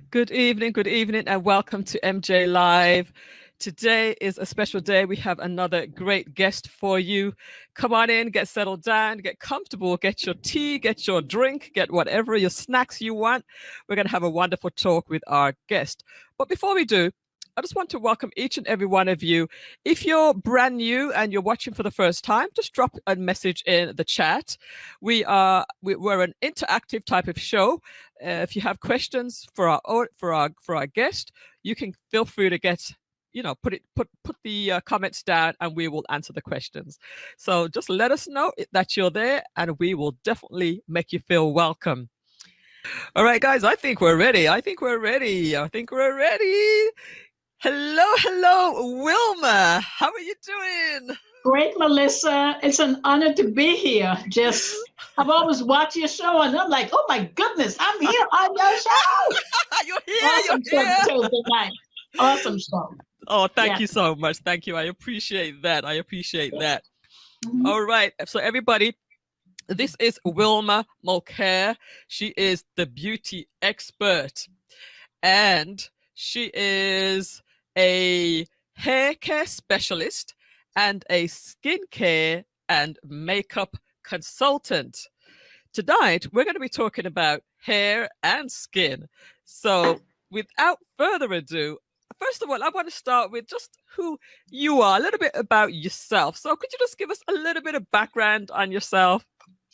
Good evening, and welcome to MJ Live. Today is a special day. We have another great guest for you. Come on in, get settled down, get comfortable, get your tea, get your drink, get whatever your snacks you want. We're going to have a wonderful talk with our guest. But before we do, I just want to welcome each and every one of you. If you're brand new and you're watching for the first time, just drop a message in the chat. We're an interactive type of show. If you have questions for our guest, you can feel free to put the comments down, and we will answer the questions. So just let us know that you're there, and we will definitely make you feel welcome. All right, guys, I think we're ready. Hello, Wilma. How are you doing? Great, Millissa. It's an honor to be here. I've always watched your show, and I'm like, oh my goodness, I'm here on your show. You're here. Tuesday night. Awesome show. Oh, thank you so much. Thank you. I appreciate that. Mm-hmm. All right. So everybody, this is Wilma Mulcare. She is the beauty expert, and she is a hair care specialist and a skincare and makeup consultant. Tonight, we're going to be talking about hair and skin. So without further ado, first of all, I want to start with just who you are, a little bit about yourself. So could you just give us a little bit of background on yourself?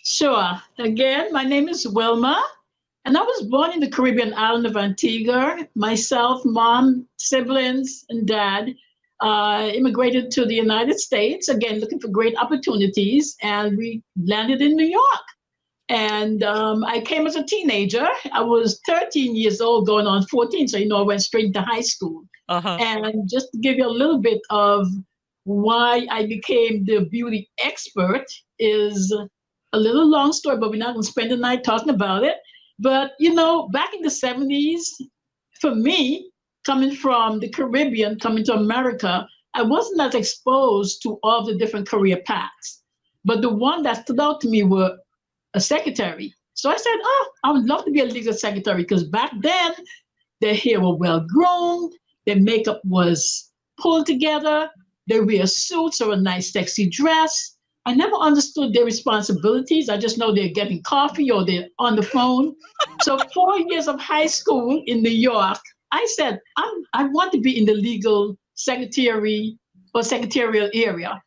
Sure. Again, my name is Wilma, and I was born in the Caribbean island of Antigua. Myself, mom, siblings, and dad immigrated to the United States, again, looking for great opportunities, and we landed in New York. And I came as a teenager. I was 13 years old, going on 14, so I went straight into high school. And just to give you a little bit of why I became the beauty expert is a little long story, but we're not going to spend the night talking about it. But, back in the 70s, for me, coming from the Caribbean, coming to America, I wasn't as exposed to all the different career paths. But the one that stood out to me were a secretary. So I said, I would love to be a legal secretary, because back then, their hair were well groomed, their makeup was pulled together, they wear suits or a nice sexy dress. I never understood their responsibilities. I just know they're getting coffee or they're on the phone. So 4 years of high school in New York, I said, I want to be in the legal secretary or secretarial area.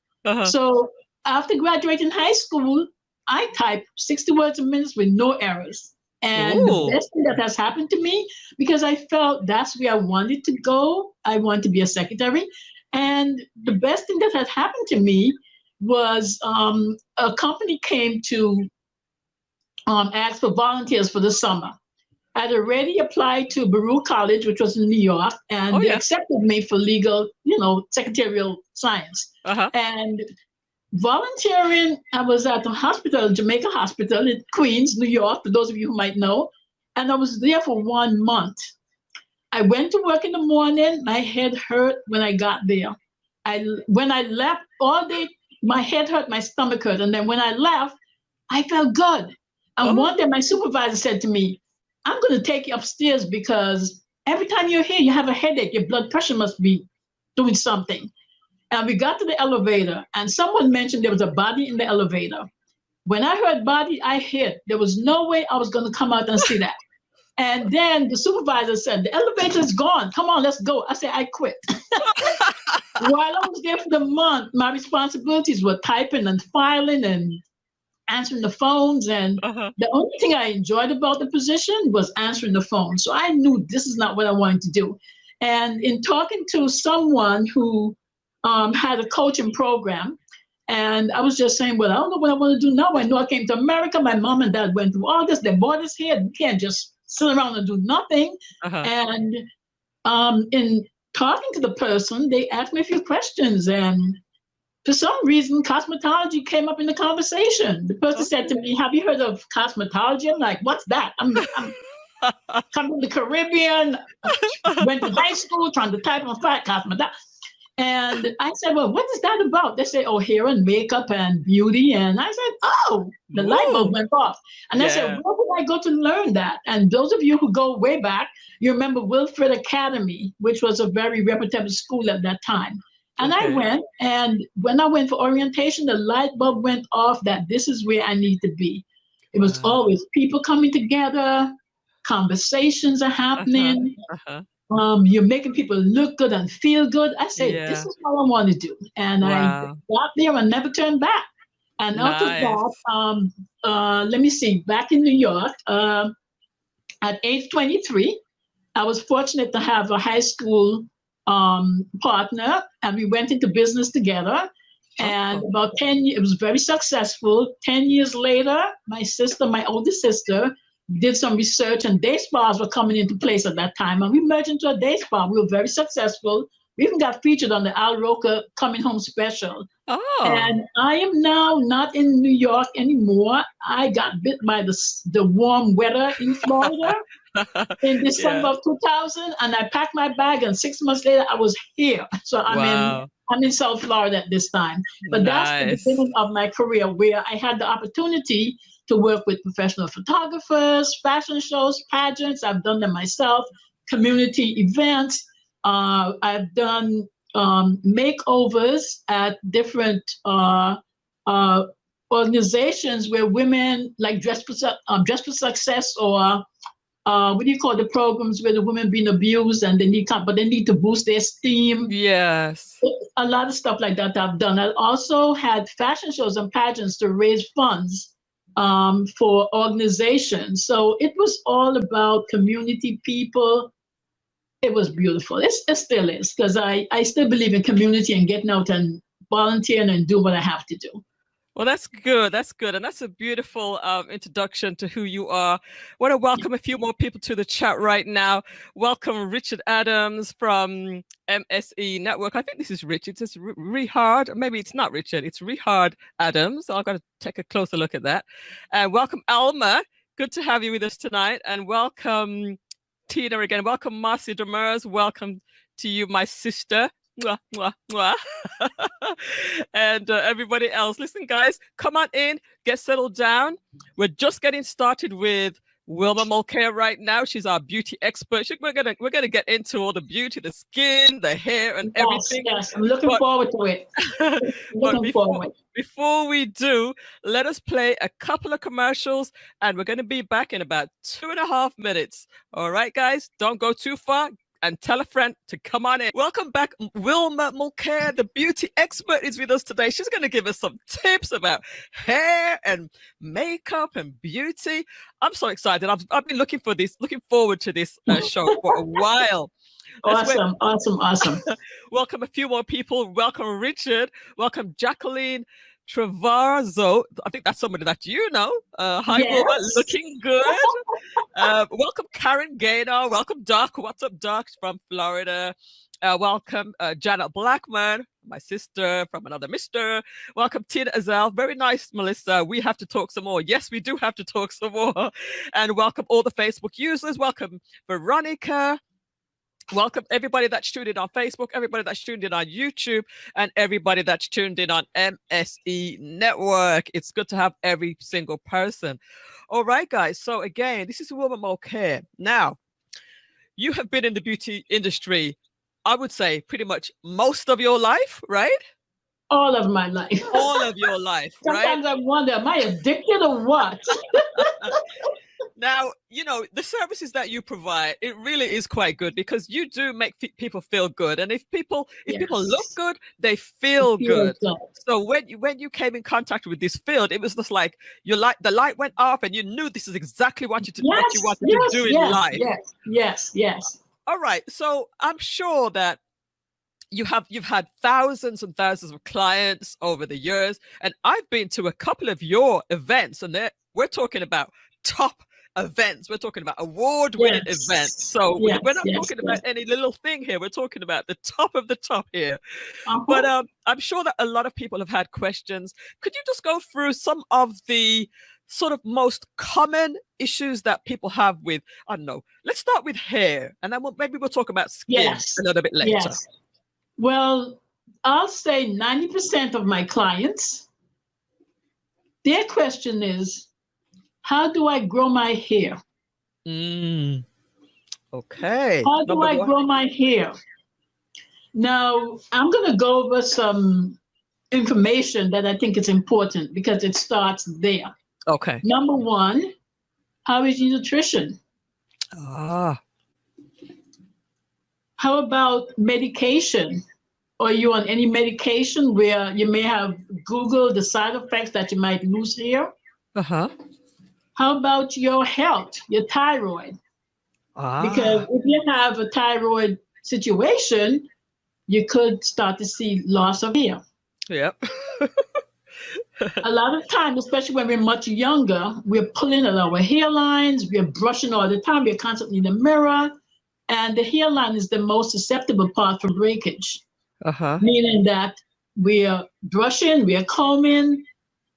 So after graduating high school, I type 60 words a minute with no errors. And the best thing that has happened to me, because I felt that's where I wanted to go. I want to be a secretary. And the best thing that had happened to me was a company came to ask for volunteers for the summer. I'd already applied to Baruch College, which was in New York, and they accepted me for legal, secretarial science. And volunteering, I was at the hospital, Jamaica Hospital in Queens, New York, for those of you who might know, and I was there for 1 month. I went to work in the morning. My head hurt when I got there. When I left all day, my head hurt, my stomach hurt, and then when I left, I felt good. And one day my supervisor said to me, I'm going to take you upstairs because every time you're here, you have a headache. Your blood pressure must be doing something. And we got to the elevator, and someone mentioned there was a body in the elevator. When I heard body, I hid. There was no way I was going to come out and see that. And then the supervisor said, the elevator's gone. Come on, let's go. I said, I quit. While I was there for the month, my responsibilities were typing and filing and answering the phones. And the only thing I enjoyed about the position was answering the phone. So I knew this is not what I wanted to do. And in talking to someone who had a coaching program, and I was just saying, well, I don't know what I want to do now. I know I came to America. My mom and dad went through all this. They bought us here. We can't just sit around and do nothing. And in talking to the person, they asked me a few questions, and for some reason, cosmetology came up in the conversation. The person said to me, have you heard of cosmetology? I'm like, what's that? I'm come from the Caribbean, went to high school, trying to type on fat cosmetology. And I said, well, what is that about? They say, oh, hair and makeup and beauty. And I said, oh, the light bulb went off. And I said, where would I go to learn that? And those of you who go way back, you remember Wilfred Academy, which was a very reputable school at that time. And I went, and when I went for orientation, the light bulb went off that this is where I need to be. It was always people coming together, conversations are happening. You're making people look good and feel good. I say, this is what I want to do. And I got there and never turned back. And after that, let me see, back in New York, at age 23, I was fortunate to have a high school partner, and we went into business together. And about 10 years, it was very successful. 10 years later, my sister, my oldest sister, did some research, and day spas were coming into place at that time. And we merged into a day spa. We were very successful. We even got featured on the Al Roker Coming Home special. And I am now not in New York anymore. I got bit by the warm weather in Florida in December of 2000. And I packed my bag, and 6 months later, I was here. So I'm in South Florida at this time. But that's the beginning of my career, where I had the opportunity to work with professional photographers, fashion shows, pageants. I've done them myself, community events. I've done makeovers at different organizations where women like Dress for Success, or what do you call the programs where the women being abused and they need to boost their esteem. Yes. A lot of stuff like that I've done. I also had fashion shows and pageants to raise funds for organizations. So it was all about community people. It was beautiful. It still is, because I still believe in community and getting out and volunteering and do what I have to do. Well, that's good. That's good. And that's a beautiful introduction to who you are. I want to welcome a few more people to the chat right now. Welcome Richard Adams from MSE Network. I think this is Richard. It's Richard. Maybe it's not Richard. It's Richard Adams. So I've got to take a closer look at that. And welcome Alma. Good to have you with us tonight. And welcome Tina again. Welcome Marcy Demers. Welcome to you, my sister. Mwah, mwah, mwah. And everybody else, listen guys, come on in, get settled down. We're just getting started with Wilma Mulcare right now. She's our beauty expert. We're gonna get into all the beauty, the skin, the hair, and everything. Yes, I'm looking forward to it. Before we do, let us play a couple of commercials, and we're gonna be back in about 2.5 minutes. All right, guys, don't go too far. And tell a friend to come on in. Welcome back, Wilma Mulcare, the beauty expert, is with us today. She's going to give us some tips about hair and makeup and beauty. I'm so excited. I've been looking forward to this show for a while. Awesome. Welcome a few more people. Welcome Richard. Welcome Jacqueline Travazo. I think that's somebody that you know. Hi, yes. Wilma, looking good. Welcome Karen Gaynor. Welcome Doc. What's up, Doc from Florida? Welcome Janet Blackman, my sister from another mister. Welcome Tina Azal. Very nice, Melissa. We have to talk some more. Yes, we do have to talk some more. And welcome all the Facebook users. Welcome Veronica. Welcome everybody that's tuned in on Facebook, everybody that's tuned in on YouTube, and everybody that's tuned in on MSE Network. It's good to have every single person. All right, guys. So again, this is Wilma Mulcare. Now, you have been in the beauty industry, I would say, pretty much most of your life, right? All of my life. All of your life, right? Sometimes I wonder, am I addicted or what? Now, you know, the services that you provide, it really is quite good, because you do make people feel good. And if people look good, they feel good. So when you came in contact with this field, it was just like the light went off and you knew this is exactly what you wanted to do in life. Yes. All right. So I'm sure that you've had thousands and thousands of clients over the years. And I've been to a couple of your events, and we're talking about top events. We're talking about award-winning events. So we're not talking about any little thing here. We're talking about the top of the top here. But I'm sure that a lot of people have had questions. Could you just go through some of the sort of most common issues that people have with, I don't know, let's start with hair, and then maybe we'll talk about skin a little bit later. Yes. Well, I'll say 90% of my clients, their question is, how do I grow my hair? Okay. How do Number I one. grow my hair? Now, I'm going to go over some information that I think is important because it starts there. Okay. Number one, how is your nutrition? Ah. How about medication? Are you on any medication where you may have Googled the side effects that you might lose hair? Uh-huh. How about your health, your thyroid? Because Ah. if you have a thyroid situation, you could start to see loss of hair. Yep. A lot of times, especially when we're much younger, we're pulling at our hairlines, we're brushing all the time, we're constantly in the mirror, and the hairline is the most susceptible part for breakage, Uh-huh. meaning that we're brushing, we're combing,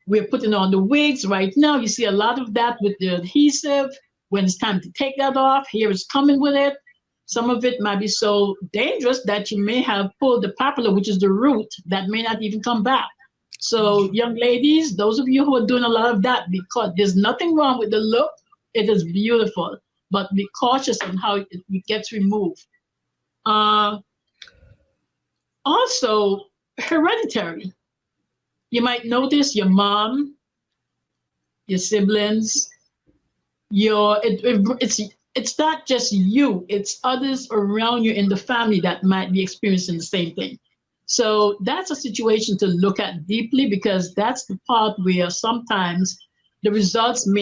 we're putting on the wigs. Right now, you see a lot of that with the adhesive. When it's time to take that off, hair is coming with it. Some of it might be so dangerous that you may have pulled the papilla, which is the root, that may not even come back. So young ladies, those of you who are doing a lot of that, because there's nothing wrong with the look, it is beautiful, but be cautious on how it gets removed. Also, hereditary. You might notice your mom, your siblings, it's not just you, it's others around you in the family that might be experiencing the same thing. So that's a situation to look at deeply, because that's the part where sometimes the results you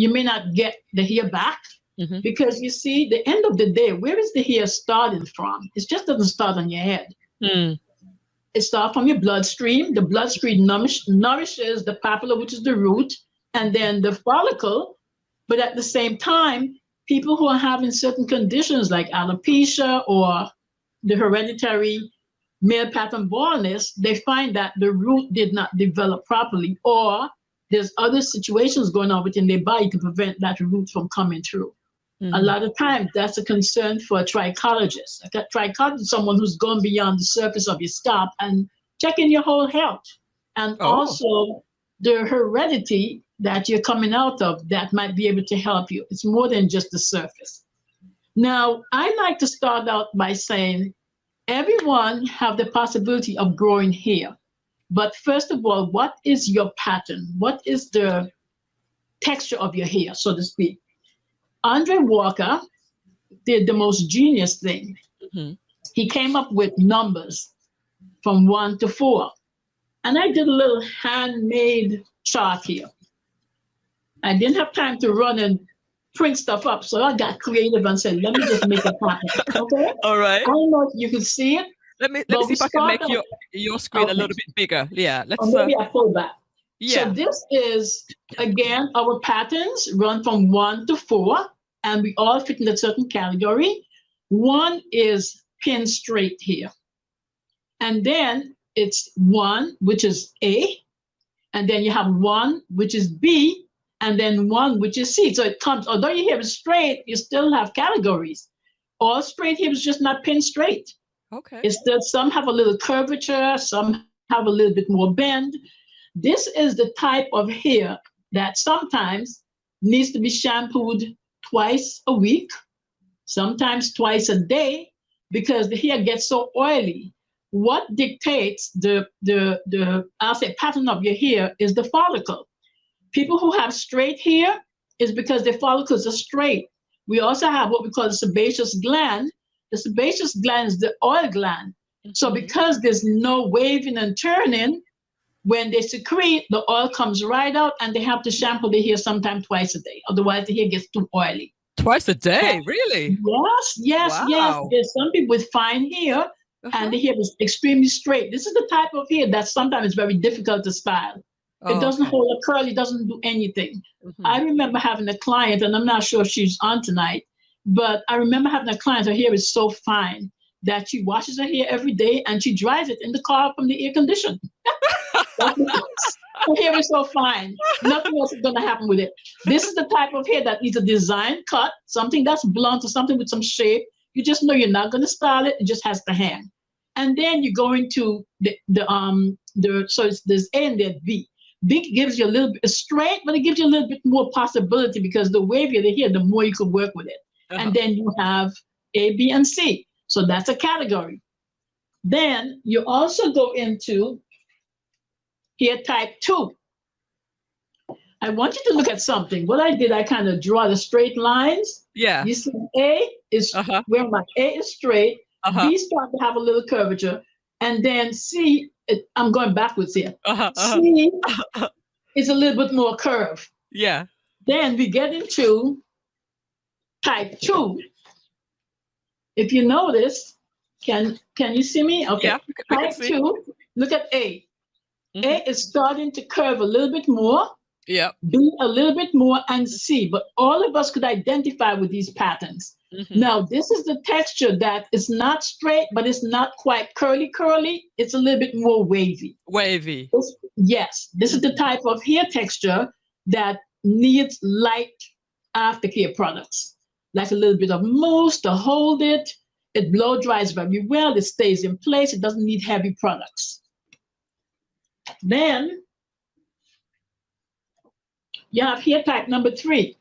may not get the hair back. Mm-hmm. Because you see, the end of the day, where is the hair starting from? It just doesn't start on your head. Mm. It starts from your bloodstream. The bloodstream nourishes the papilla, which is the root, and then the follicle. But at the same time, people who are having certain conditions like alopecia or the hereditary male pattern baldness, they find that the root did not develop properly, or there's other situations going on within their body to prevent that root from coming through. Mm-hmm. A lot of times that's a concern for a trichologist. A trichologist is someone who's gone beyond the surface of your scalp and checking your whole health. And also the heredity that you're coming out of that might be able to help you. It's more than just the surface. Now, I like to start out by saying everyone have the possibility of growing hair. But first of all, what is your pattern? What is the texture of your hair, so to speak? Andre Walker did the most genius thing. Mm-hmm. He came up with numbers from 1 to 4. And I did a little handmade chart here. I didn't have time to run and print stuff up, so I got creative and said, let me just make it happen. Okay? All right. I don't know if you can see it. Let me see if I can make your screen a little bit bigger. Yeah. Or maybe I pull back. Yeah. So this is, again, our patterns run from 1 to 4, and we all fit in a certain category. 1 is pin straight here. And then it's 1, which is A. And then you have 1, which is B. And then 1, which is C. So it comes, although your hair is straight, you still have categories. All straight hair is just not pin straight. Okay. It's that some have a little curvature, some have a little bit more bend. This is the type of hair that sometimes needs to be shampooed twice a week, sometimes twice a day, because the hair gets so oily. What dictates the I'll say pattern of your hair is the follicle. People who have straight hair is because their follicles are straight. We also have what we call the sebaceous gland. The sebaceous gland is the oil gland. Mm-hmm. So because there's no waving and turning, when they secrete, the oil comes right out, and they have to shampoo the hair sometime twice a day. Otherwise, the hair gets too oily. Twice a day, really? Yes. Wow. There's some people with fine hair, and the hair is extremely straight. This is the type of hair that sometimes is very difficult to style. It doesn't hold a curl. It doesn't do anything. Mm-hmm. I remember having a client, and I'm not sure if she's on tonight, but I remember having a client, her hair is so fine that she washes her hair every day, and she dries it in the car from the air conditioner. Her hair is so fine. Nothing else is going to happen with it. This is the type of hair that needs a design cut, something that's blunt or something with some shape. You just know you're not going to style it. It just has to hang. and then you go into there's A and there's B. B gives you a little bit straight, but it gives you a little bit more possibility because the wavier the hair, the more you can work with it. And then you have A, B, and C. So that's a category. Then you also go into hair type 2. I want you to look at something. What I did, I kind of draw the straight lines. Yeah. You see A is where my A is straight, B starting to have a little curvature, and then C, I'm going backwards here. C is a little bit more curve. Yeah. Then we get into type 2. If you notice, can you see me? Okay. Yeah, type 2, look at A. A is starting to curve a little bit more. Yeah. B a little bit more, and C. But all of us could identify with these patterns. Now, this is the texture that is not straight, but it's not quite curly. It's a little bit more wavy. Wavy. Yes, this is the type of hair texture that needs light aftercare products, like a little bit of mousse to hold it. It blow dries very well. It stays in place. It doesn't need heavy products. Then you have hair type number 3.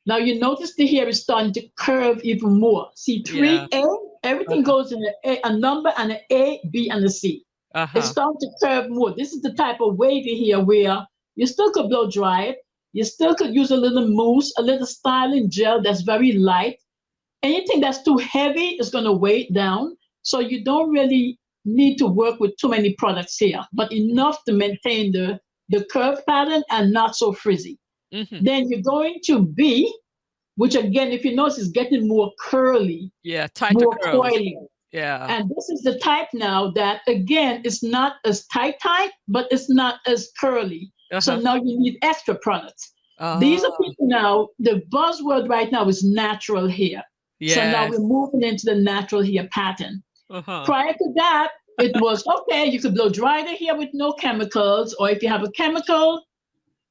Now you notice the hair is starting to curve even more. See, 3A, everything goes in a number and an A, B, and a C. It's starting to curve more. This is the type of wavy hair where you still could blow dry it. You still could use a little mousse, a little styling gel that's very light. Anything that's too heavy is going to weigh it down. So you don't really need to work with too many products here, but enough to maintain the curve pattern and not so frizzy. Then you're going to B, which again, if you notice, is getting more curly. Yeah, tighter more curls. coily. Yeah. And this is the type now that, again, is not as tight, but it's not as curly. So now you need extra products. These are people now, the buzzword right now is natural hair. So now we're moving into the natural hair pattern. Prior to that, it was, okay, you could blow dry the hair with no chemicals, or if you have a chemical,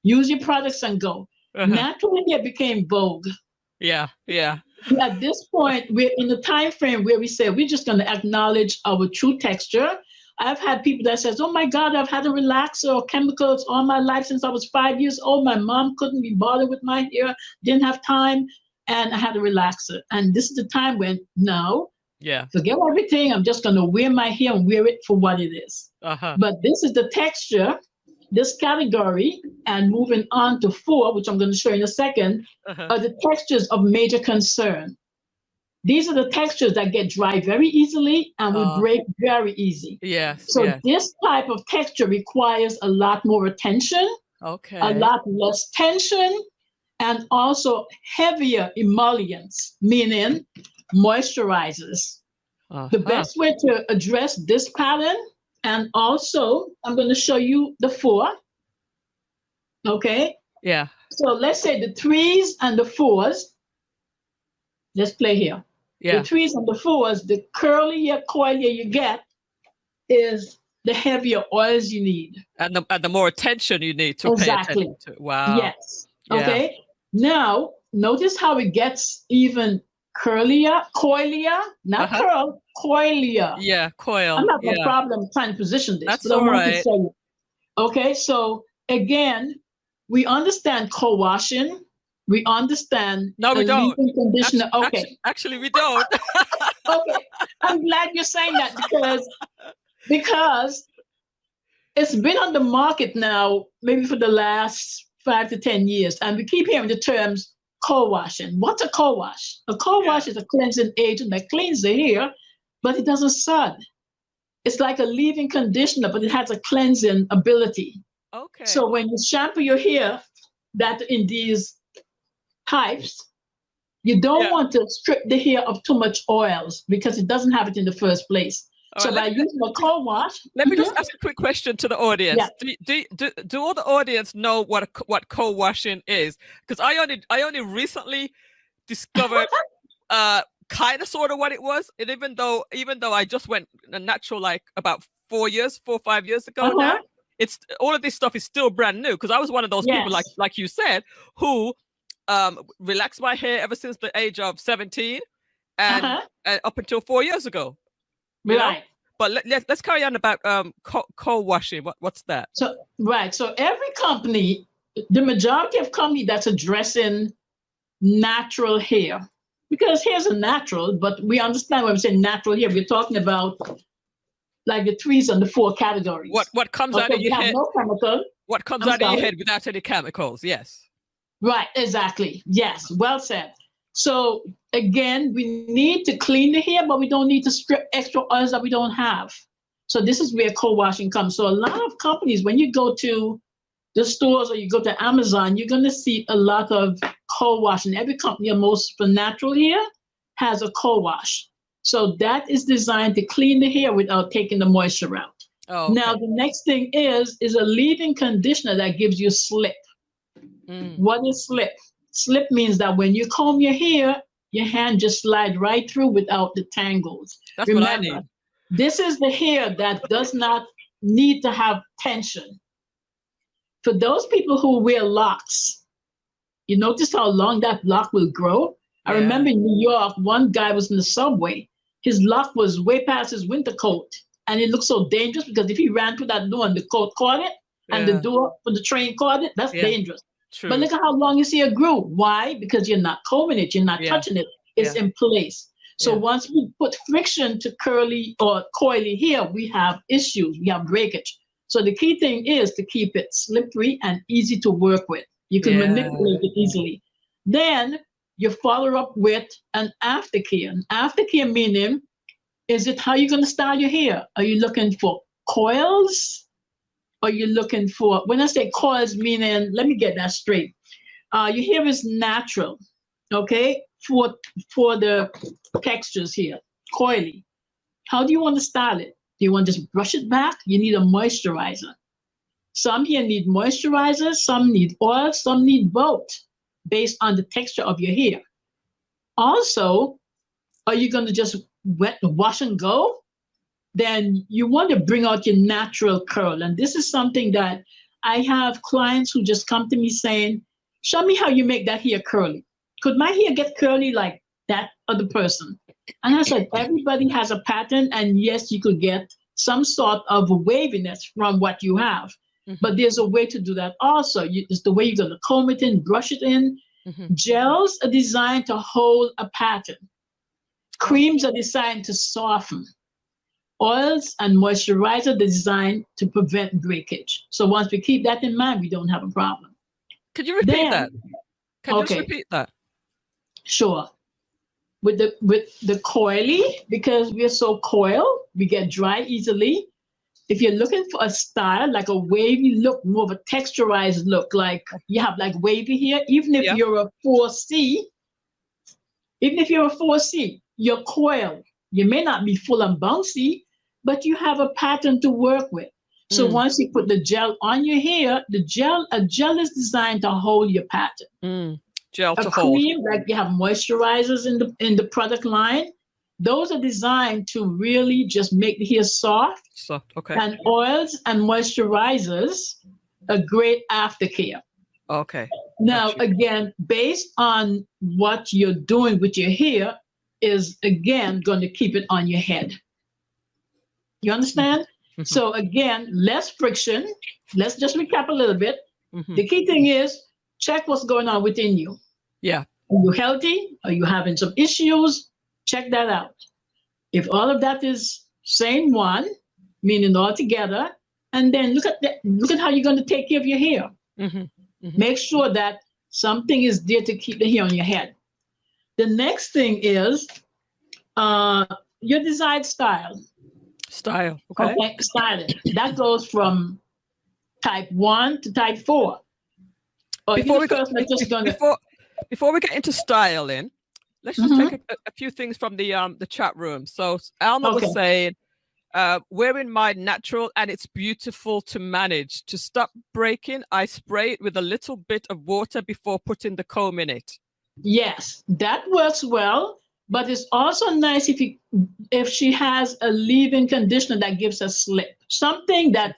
use your products and go. Natural hair became vogue. Yeah. At this point, we're in the time frame where we say we're just going to acknowledge our true texture. I've had people that says, oh my God, I've had a relaxer or chemicals all my life since I was 5 years old. My mom couldn't be bothered with my hair, didn't have time, and I had a relaxer. And this is the time when, no, forget everything. I'm just going to wear my hair and wear it for what it is. But this is the texture, this category, and moving on to 4, which I'm going to show you in a second, are the textures of major concern. These are the textures that get dry very easily and will break very easy. So this type of texture requires a lot more attention, a lot less tension, and also heavier emollients, meaning moisturizers. The best way to address this pattern, and also I'm going to show you the 4. Okay? Yeah. So let's say the 3s and the 4s. Let's play here. The 3s and the 4s, the curlier, coilier you get is the heavier oils you need. And the more attention you need to pay attention to. Wow. Yes. Okay. Now, notice how it gets even curlier, coilier, not curl, coilier. Yeah, coil. I'm not no problem trying to position this. That's all right. Okay, so again, we understand co-washing. We understand. No, we don't. Conditioner. Actually, we don't. Okay, I'm glad you're saying that because it's been on the market now, maybe for the last 5 to 10 years, and we keep hearing the terms co-washing. What's a co-wash? A co-wash is a cleansing agent that cleans the hair, but it doesn't sud. It's like a leave-in conditioner, but it has a cleansing ability. Okay. So when you shampoo your hair, that in these types, you don't want to strip the hair of too much oils because it doesn't have it in the first place. So by using a cold wash. Let me just ask a quick question to the audience. Yeah. Do all the audience know what co-washing is? Because I only recently discovered kind of sort of what it was. And even though I just went natural like about 4 or 5 years ago now, it's all of this stuff is still brand new. Because I was one of those people like you said who relaxed my hair ever since the age of 17 and up until 4 years ago. Right. But let's carry on about co-washing. What's that? So every company, the majority of company that's addressing natural hair, because hair's a natural, but we understand when we say natural hair, we're talking about like the 3s and the 4 categories. What comes out of your head? No chemical. What comes out of your head without any chemicals? Yes. Right. Exactly. Yes. Well said. So again, we need to clean the hair, but we don't need to strip extra oils that we don't have. So this is where co-washing comes. So a lot of companies, when you go to the stores or you go to Amazon, you're going to see a lot of co-washing. Every company, almost for natural hair, has a co-wash. So that is designed to clean the hair without taking the moisture out. Oh, okay. Now, the next thing is a leave-in conditioner that gives you slip. What is slip? Slip means that when you comb your hair, your hand just slide right through without the tangles. That's Remember, what I need. This is the hair that does not need to have tension. For those people who wear locks, you notice how long that lock will grow? Yeah. I remember in New York, one guy was in the subway. His lock was way past his winter coat. And it looked so dangerous because if he ran through that door and the coat caught it, and the door for the train caught it, that's dangerous. True. But look at how long his hair grew. Why? Because you're not combing it, you're not touching it. It's in place. So once we put friction to curly or coily hair, we have issues, we have breakage. So the key thing is to keep it slippery and easy to work with. You can manipulate it easily. Then you follow up with an aftercare. An aftercare meaning, is it how you're going to style your hair? Are you looking for coils? Are you looking for, when I say coils, meaning, let me get that straight. Your hair is natural, okay, for the textures here, coily. How do you want to style it? Do you want to just brush it back? You need a moisturizer. Some here need moisturizers, some need oil, some need both, based on the texture of your hair. Also, are you going to just wash and go? Then you want to bring out your natural curl. And this is something that I have clients who just come to me saying, show me how you make that hair curly. Could my hair get curly like that other person? And I said, everybody has a pattern, and yes, you could get some sort of waviness from what you have. But there's a way to do that also. It's the way you're going to comb it in, brush it in. Gels are designed to hold a pattern. Creams are designed to soften. Oils and moisturizer are designed to prevent breakage. So once we keep that in mind, we don't have a problem. Could you repeat that? Can you just repeat that? Sure. With the coily, because we're so coiled, we get dry easily. If you're looking for a style, like a wavy look, more of a texturized look, like you have like wavy hair, even if you're a 4C, you're coiled. You may not be full and bouncy, but you have a pattern to work with. So once you put the gel on your hair, a gel is designed to hold your pattern. Gel to hold. Cream, like you have moisturizers in the product line, those are designed to really just make the hair soft. Okay. And oils and moisturizers, a great aftercare. Okay. Now, again, based on what you're doing with your hair is, again, going to keep it on your head. You understand? So again, less friction. Let's just recap a little bit. The key thing is check what's going on within you. Yeah. Are you healthy? Are you having some issues? Check that out. If all of that is same one, meaning all together, and then look at how you're going to take care of your hair. Make sure that something is there to keep the hair on your head. The next thing is your desired style. Okay, styling. That goes from type 1 to type 4. Before we get into styling, let's just take a few things from the chat room. So Alma was saying, wearing my natural and it's beautiful to manage. To stop breaking, I spray it with a little bit of water before putting the comb in it. Yes, that works well. But it's also nice if she has a leave-in conditioner that gives a slip, something that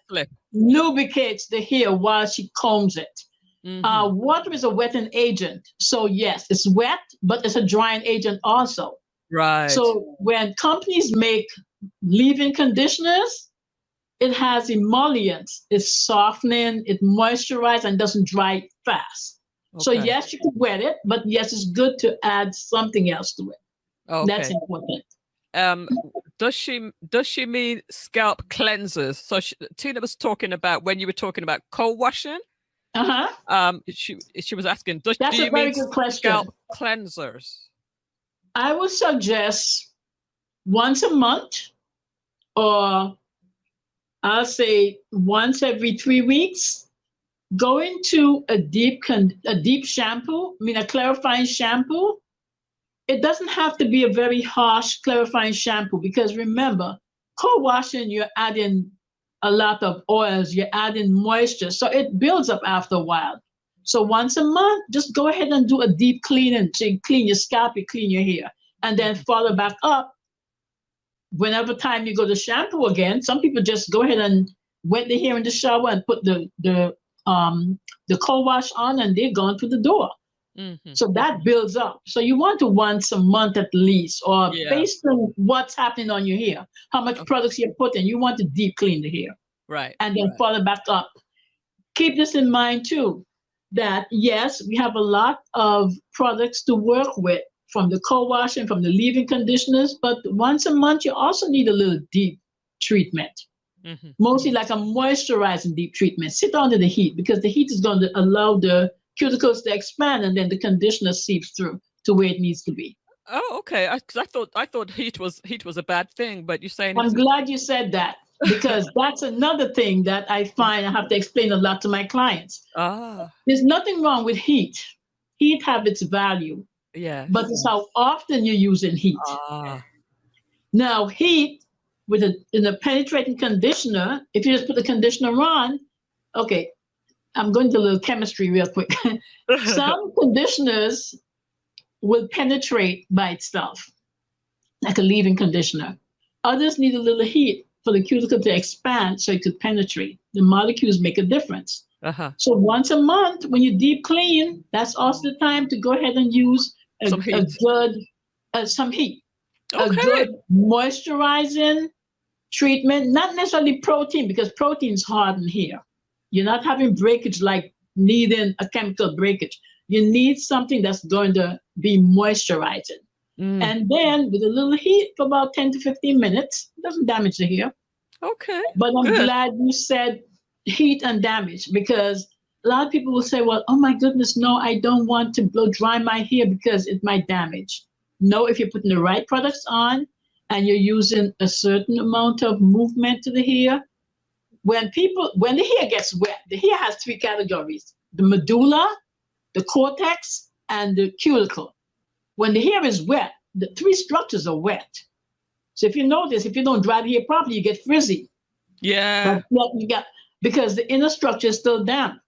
lubricates the hair while she combs it. Water is a wetting agent. So yes, it's wet, but it's a drying agent also. Right. So when companies make leave-in conditioners, it has emollients. It's softening, it moisturizes, and doesn't dry fast. Okay. So yes, you can wet it, but yes, it's good to add something else to it. Okay. That's important. Does she mean scalp cleansers? So Tina was talking about, when you were talking about co-washing. She was asking, do you mean scalp cleansers? I would suggest once a month, or I'll say once every 3 weeks, go into a deep shampoo, a clarifying shampoo. It doesn't have to be a very harsh clarifying shampoo, because remember, co-washing, you're adding a lot of oils, you're adding moisture, so it builds up after a while. So once a month, just go ahead and do a deep cleaning. So you clean your scalp, you clean your hair, and then follow back up. Whenever time you go to shampoo again, some people just go ahead and wet the hair in the shower and put the co-wash on, and they're gone through the door. Mm-hmm. So that builds up. So you want to once a month at least, or based on what's happening on your hair, how much products you're putting, you want to deep clean the hair. Right. And then follow back up. Keep this in mind too, that yes, we have a lot of products to work with, from the co-washing, from the leave-in conditioners, but once a month you also need a little deep treatment. Mm-hmm. Mostly like a moisturizing deep treatment. Sit under the heat, because the heat is going to allow the cuticles to expand, and then the conditioner seeps through to where it needs to be. Oh, okay. I thought heat was a bad thing, but you're saying I'm glad you said that, because that's another thing that I find I have to explain a lot to my clients. There's nothing wrong with heat. Heat have its value. Yeah. But it's how often you're using heat. Now, heat in a penetrating conditioner, if you just put the conditioner on, okay, I'm going to a little chemistry real quick. Some conditioners will penetrate by itself, like a leave-in conditioner. Others need a little heat for the cuticle to expand so it could penetrate. The molecules make a difference. So once a month, when you deep clean, that's also the time to go ahead and use some heat. A good moisturizing treatment, not necessarily protein, because protein's hard in here. You're not having breakage like needing a chemical breakage. You need something that's going to be moisturizing. And then with a little heat for about 10 to 15 minutes, it doesn't damage the hair. Okay. But I'm glad you said heat and damage, because a lot of people will say, well, oh my goodness, no, I don't want to blow dry my hair because it might damage. No, if you're putting the right products on and you're using a certain amount of movement to the hair, when the hair gets wet, the hair has 3 categories: the medulla, the cortex, and the cuticle. When the hair is wet, the 3 structures are wet. So if you notice, if you don't dry the hair properly, you get frizzy. Yeah. But you get, because the inner structure is still damp.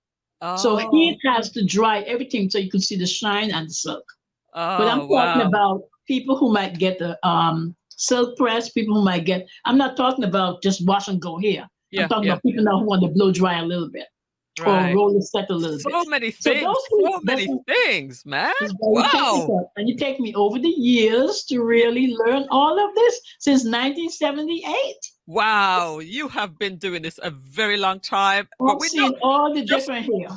So heat has to dry everything so you can see the shine and the silk. But I'm talking about people who might get the silk press, people who might get, I'm not talking about just wash and go hair. I'm talking about people now who want to blow dry a little bit, or roll the set a little bit. So many things, man. Wow. And you take me over the years to really learn all of this since 1978. Wow, you have been doing this a very long time. I've seen all the different hair.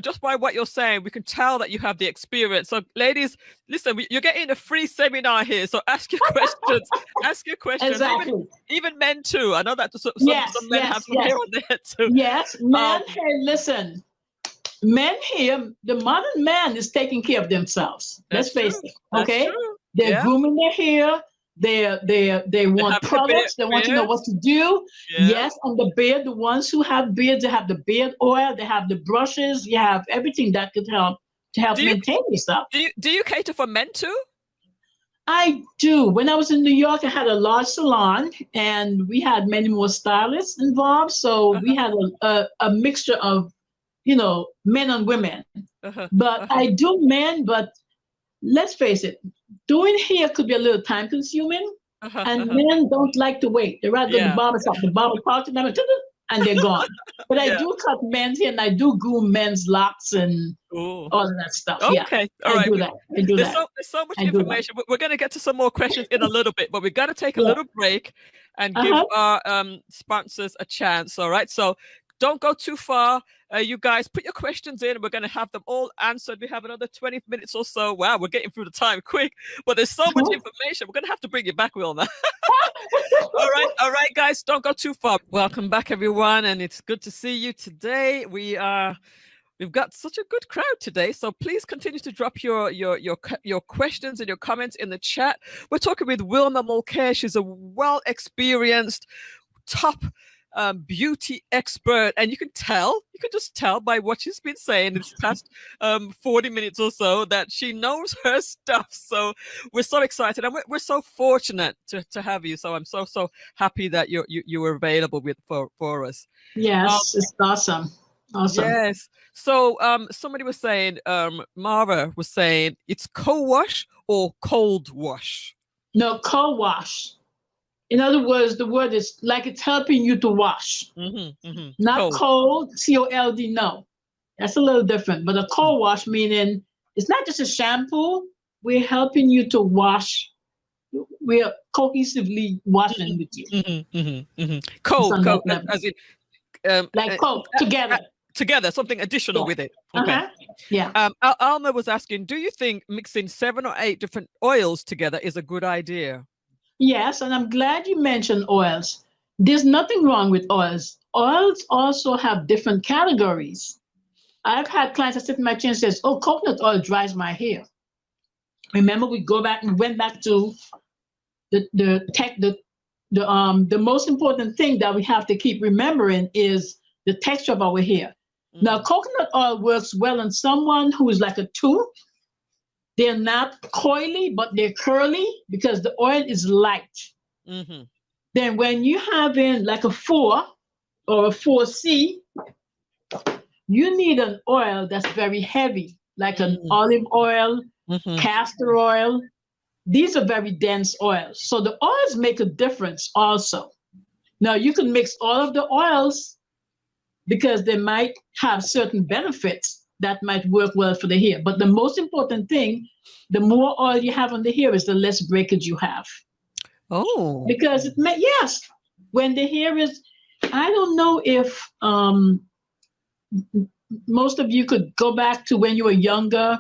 just by what you're saying, we can tell that you have the experience. So, ladies, listen, you're getting a free seminar here. So, ask your questions. Ask your questions. Exactly. Even men too. I know that some men have some hair on there too. Yes, men. Hey, listen, men here. The modern man is taking care of themselves. Let's face it. Okay, they're grooming their hair. They want products. They want to know what to do. Yeah. Yes, and the beard, the ones who have beards, they have the beard oil, they have the brushes, you have everything that could help maintain yourself. Do you cater for men too? I do. When I was in New York, I had a large salon, and we had many more stylists involved. So we had a mixture of, men and women. But I do men, but let's face it, doing hair could be a little time consuming, and men don't like to wait. They rather go to the barber shop, the barber talk to them, and they're gone. But I Yeah. do cut men's hair, and I do groom men's locks and Ooh. all of that stuff. Okay. Yeah, All I right. do that. I do There's that. so much I do that. information. We're going to get to some more questions in a little bit, but we've got to take a Yeah. little break and give our sponsors a chance. All right. So don't go too far. You guys put your questions in. We're going to have them all answered. We have another 20 minutes or so. Wow, we're getting through the time quick, but there's so much information. We're going to have to bring you back, Wilma. All right, guys, don't go too far. Welcome back, everyone, and it's good to see you today. We've got such a good crowd today, so please continue to drop your questions and your comments in the chat. We're talking with Wilma Mulcare. She's a well-experienced, top beauty expert, and you can just tell by what she's been saying this past 40 minutes or so that she knows her stuff. So we're so excited, and we're so fortunate to have you. So I'm so happy that you were available for us. Yes, it's awesome. Yes. So somebody was saying, Mara was saying, it's co-wash or cold wash? No, co-wash. In other words, the word is like it's helping you to wash. Not cold, C-O-L-D, no. That's a little different. But a co-wash meaning it's not just a shampoo. We're helping you to wash. We are cohesively washing with you. Cold, as in like cold, together. Together, something additional with it. Okay. Yeah. Alma was asking, do you think mixing 7 or 8 different oils together is a good idea? Yes, and I'm glad you mentioned oils. There's nothing wrong with oils. Oils also have different categories. I've had clients that sit in my chair and says, "Oh, coconut oil dries my hair." Remember, we went back to the most important thing that we have to keep remembering is the texture of our hair. Now, coconut oil works well on someone who is like a 2. They're not coily, but they're curly because the oil is light. Then when you have in like a 4 or a 4C, you need an oil that's very heavy, like an olive oil, castor oil. These are very dense oils. So the oils make a difference also. Now you can mix all of the oils because they might have certain benefits that might work well for the hair. But the most important thing, the more oil you have on the hair is the less breakage you have. Oh. Because when the hair is, I don't know if most of you could go back to when you were younger,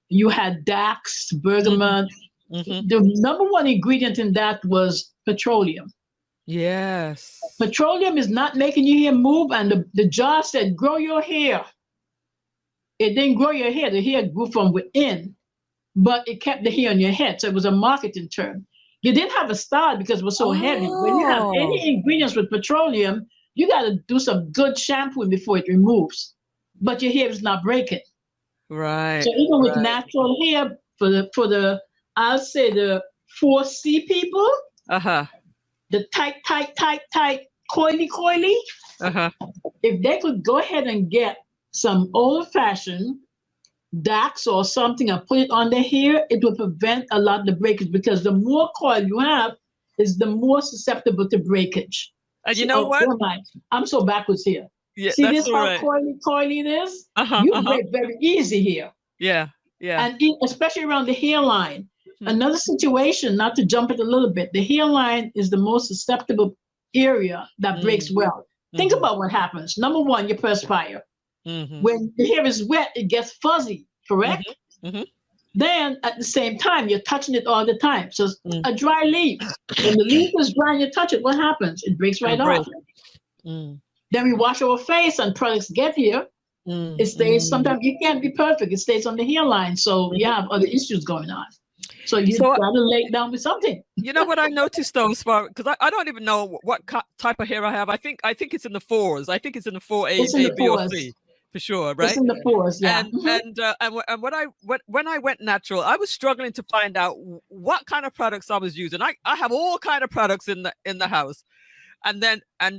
you had Dax, bergamot. The number one ingredient in that was petroleum. Yes. Petroleum is not making your hair move, and the jar said, grow your hair. It didn't grow your hair. The hair grew from within, but it kept the hair on your head. So it was a marketing term. You didn't have a style because it was so heavy. When you have any ingredients with petroleum, you got to do some good shampooing before it removes. But your hair is not breaking. Right. So even with natural hair, for the I'll say the 4C people, the tight, coily, if they could go ahead and get some old-fashioned Dax or something and put it on their hair, it will prevent a lot of the breakage, because the more coil you have is the more susceptible to breakage. And you know what? I'm so backwards here. Yeah, see that's this how coily it is? You break very easy here. Yeah. And especially around the hairline. Another situation, not to jump it a little bit, the hairline is the most susceptible area that breaks well. Think about what happens. Number one, you perspire. When the hair is wet, it gets fuzzy, correct? Then at the same time, you're touching it all the time. So a dry leaf, when the leaf is dry and you touch it, what happens? It breaks right off. Then we wash our face and products get here. It stays, sometimes you can't be perfect. It stays on the hairline. So you have other issues going on. So you got to lay it down with something. You know what I noticed though, as far, because I don't even know what type of hair I have. I think it's in the 4s. I think it's in the 4A, B, or C for sure, right? It's in the 4s, yeah. And when I went natural, I was struggling to find out what kind of products I was using. I have all kind of products in the house. And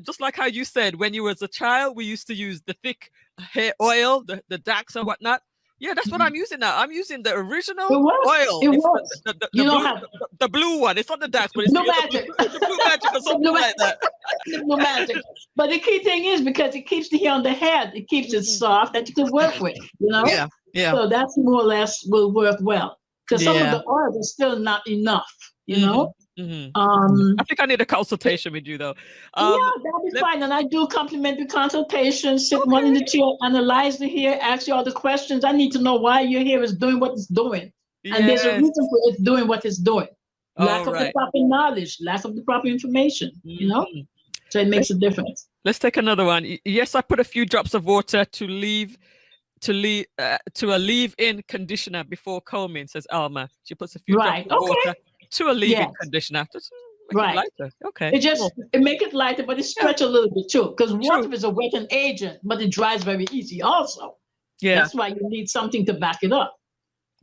just like how you said, when you were a child, we used to use the thick hair oil, the Dax and whatnot. Yeah, that's what I'm using now. I'm using the original It works. oil. It It's works. You don't have the blue one. It's not the dash, but it's no the other magic. the blue magic or something like that. No magic. But the key thing is because it keeps the hair on the head, it keeps it soft that you can work with, you know? Yeah, yeah. So that's more or less will work well. Because some of Yeah. the oils are still not enough, you know? I think I need a consultation with you though. Yeah, that'll be fine. And I do complimentary consultations, sit one in the chair, analyze the hair, ask you all the questions. I need to know why your hair is doing what it's doing. And there's a reason for it doing what it's doing. Lack of the proper knowledge, lack of the proper information, you know? So it makes a difference. Let's take another one. Yes, I put a few drops of water to a leave-in conditioner before combing, says Alma. She puts a few drops of water to a leave-in conditioner. Make it lighter. Okay. It make it lighter, but it stretch a little bit too. Because water is a wetting agent, but it dries very easy also. Yeah. That's why you need something to back it up.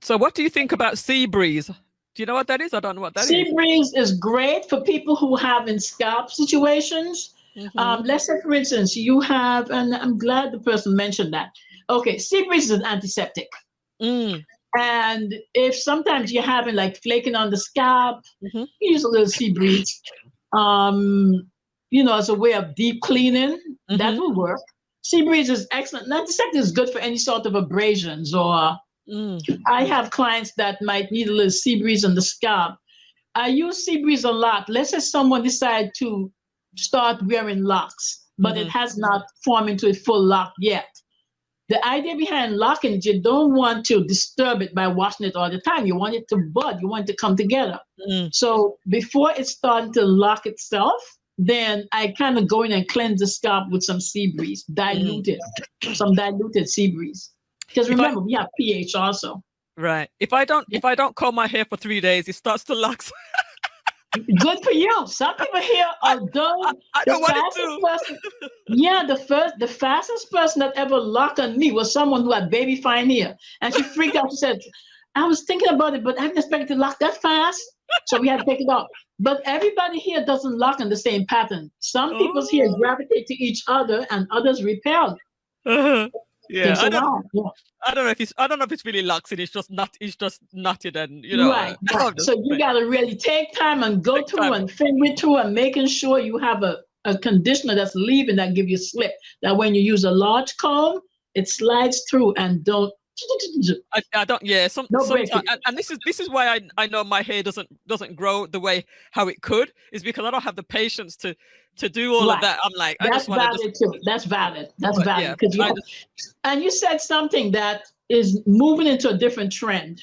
So what do you think about sea breeze? Do you know what that is? I don't know what that is. Sea breeze is great for people who have in scalp situations. Let's say, for instance, you have, and I'm glad the person mentioned that. Okay, sea breeze is an antiseptic. And if sometimes you're having like flaking on the scalp, use a little sea breeze. You know, as a way of deep cleaning, that will work. Sea breeze is excellent. Antiseptic is good for any sort of abrasions or I have clients that might need a little sea breeze on the scalp. I use sea breeze a lot. Let's say someone decide to start wearing locks, but it has not formed into a full lock yet. The idea behind locking is you don't want to disturb it by washing it all the time. You want it to bud. You want it to come together. So before it's starting to lock itself, then I kind of go in and cleanse the scalp with some sea breeze, some diluted sea breeze. Because remember, we have pH also. Right. If I don't comb my hair for 3 days, it starts to lock. Good for you. Some people here, although I don't want it to. The fastest person that ever locked on me was someone who had baby fine hair. And she freaked out. She said, I was thinking about it, but I didn't expect it to lock that fast. So we had to take it off. But everybody here doesn't lock in the same pattern. Some people's hair gravitate to each other and others repel. Yeah, I don't know if it's really luxing. It's just knotted, and you know. Right. So you gotta really take time and go through and finger through and making sure you have a conditioner that's leaving that give you slip. That when you use a large comb, it slides through and don't. I don't. Yeah. Sometimes, and this is why I know my hair doesn't grow the way how it could, is because I don't have the patience to do all of that. I'm like, that's valid too. That's valid. That's valid. And you said something that is moving into a different trend.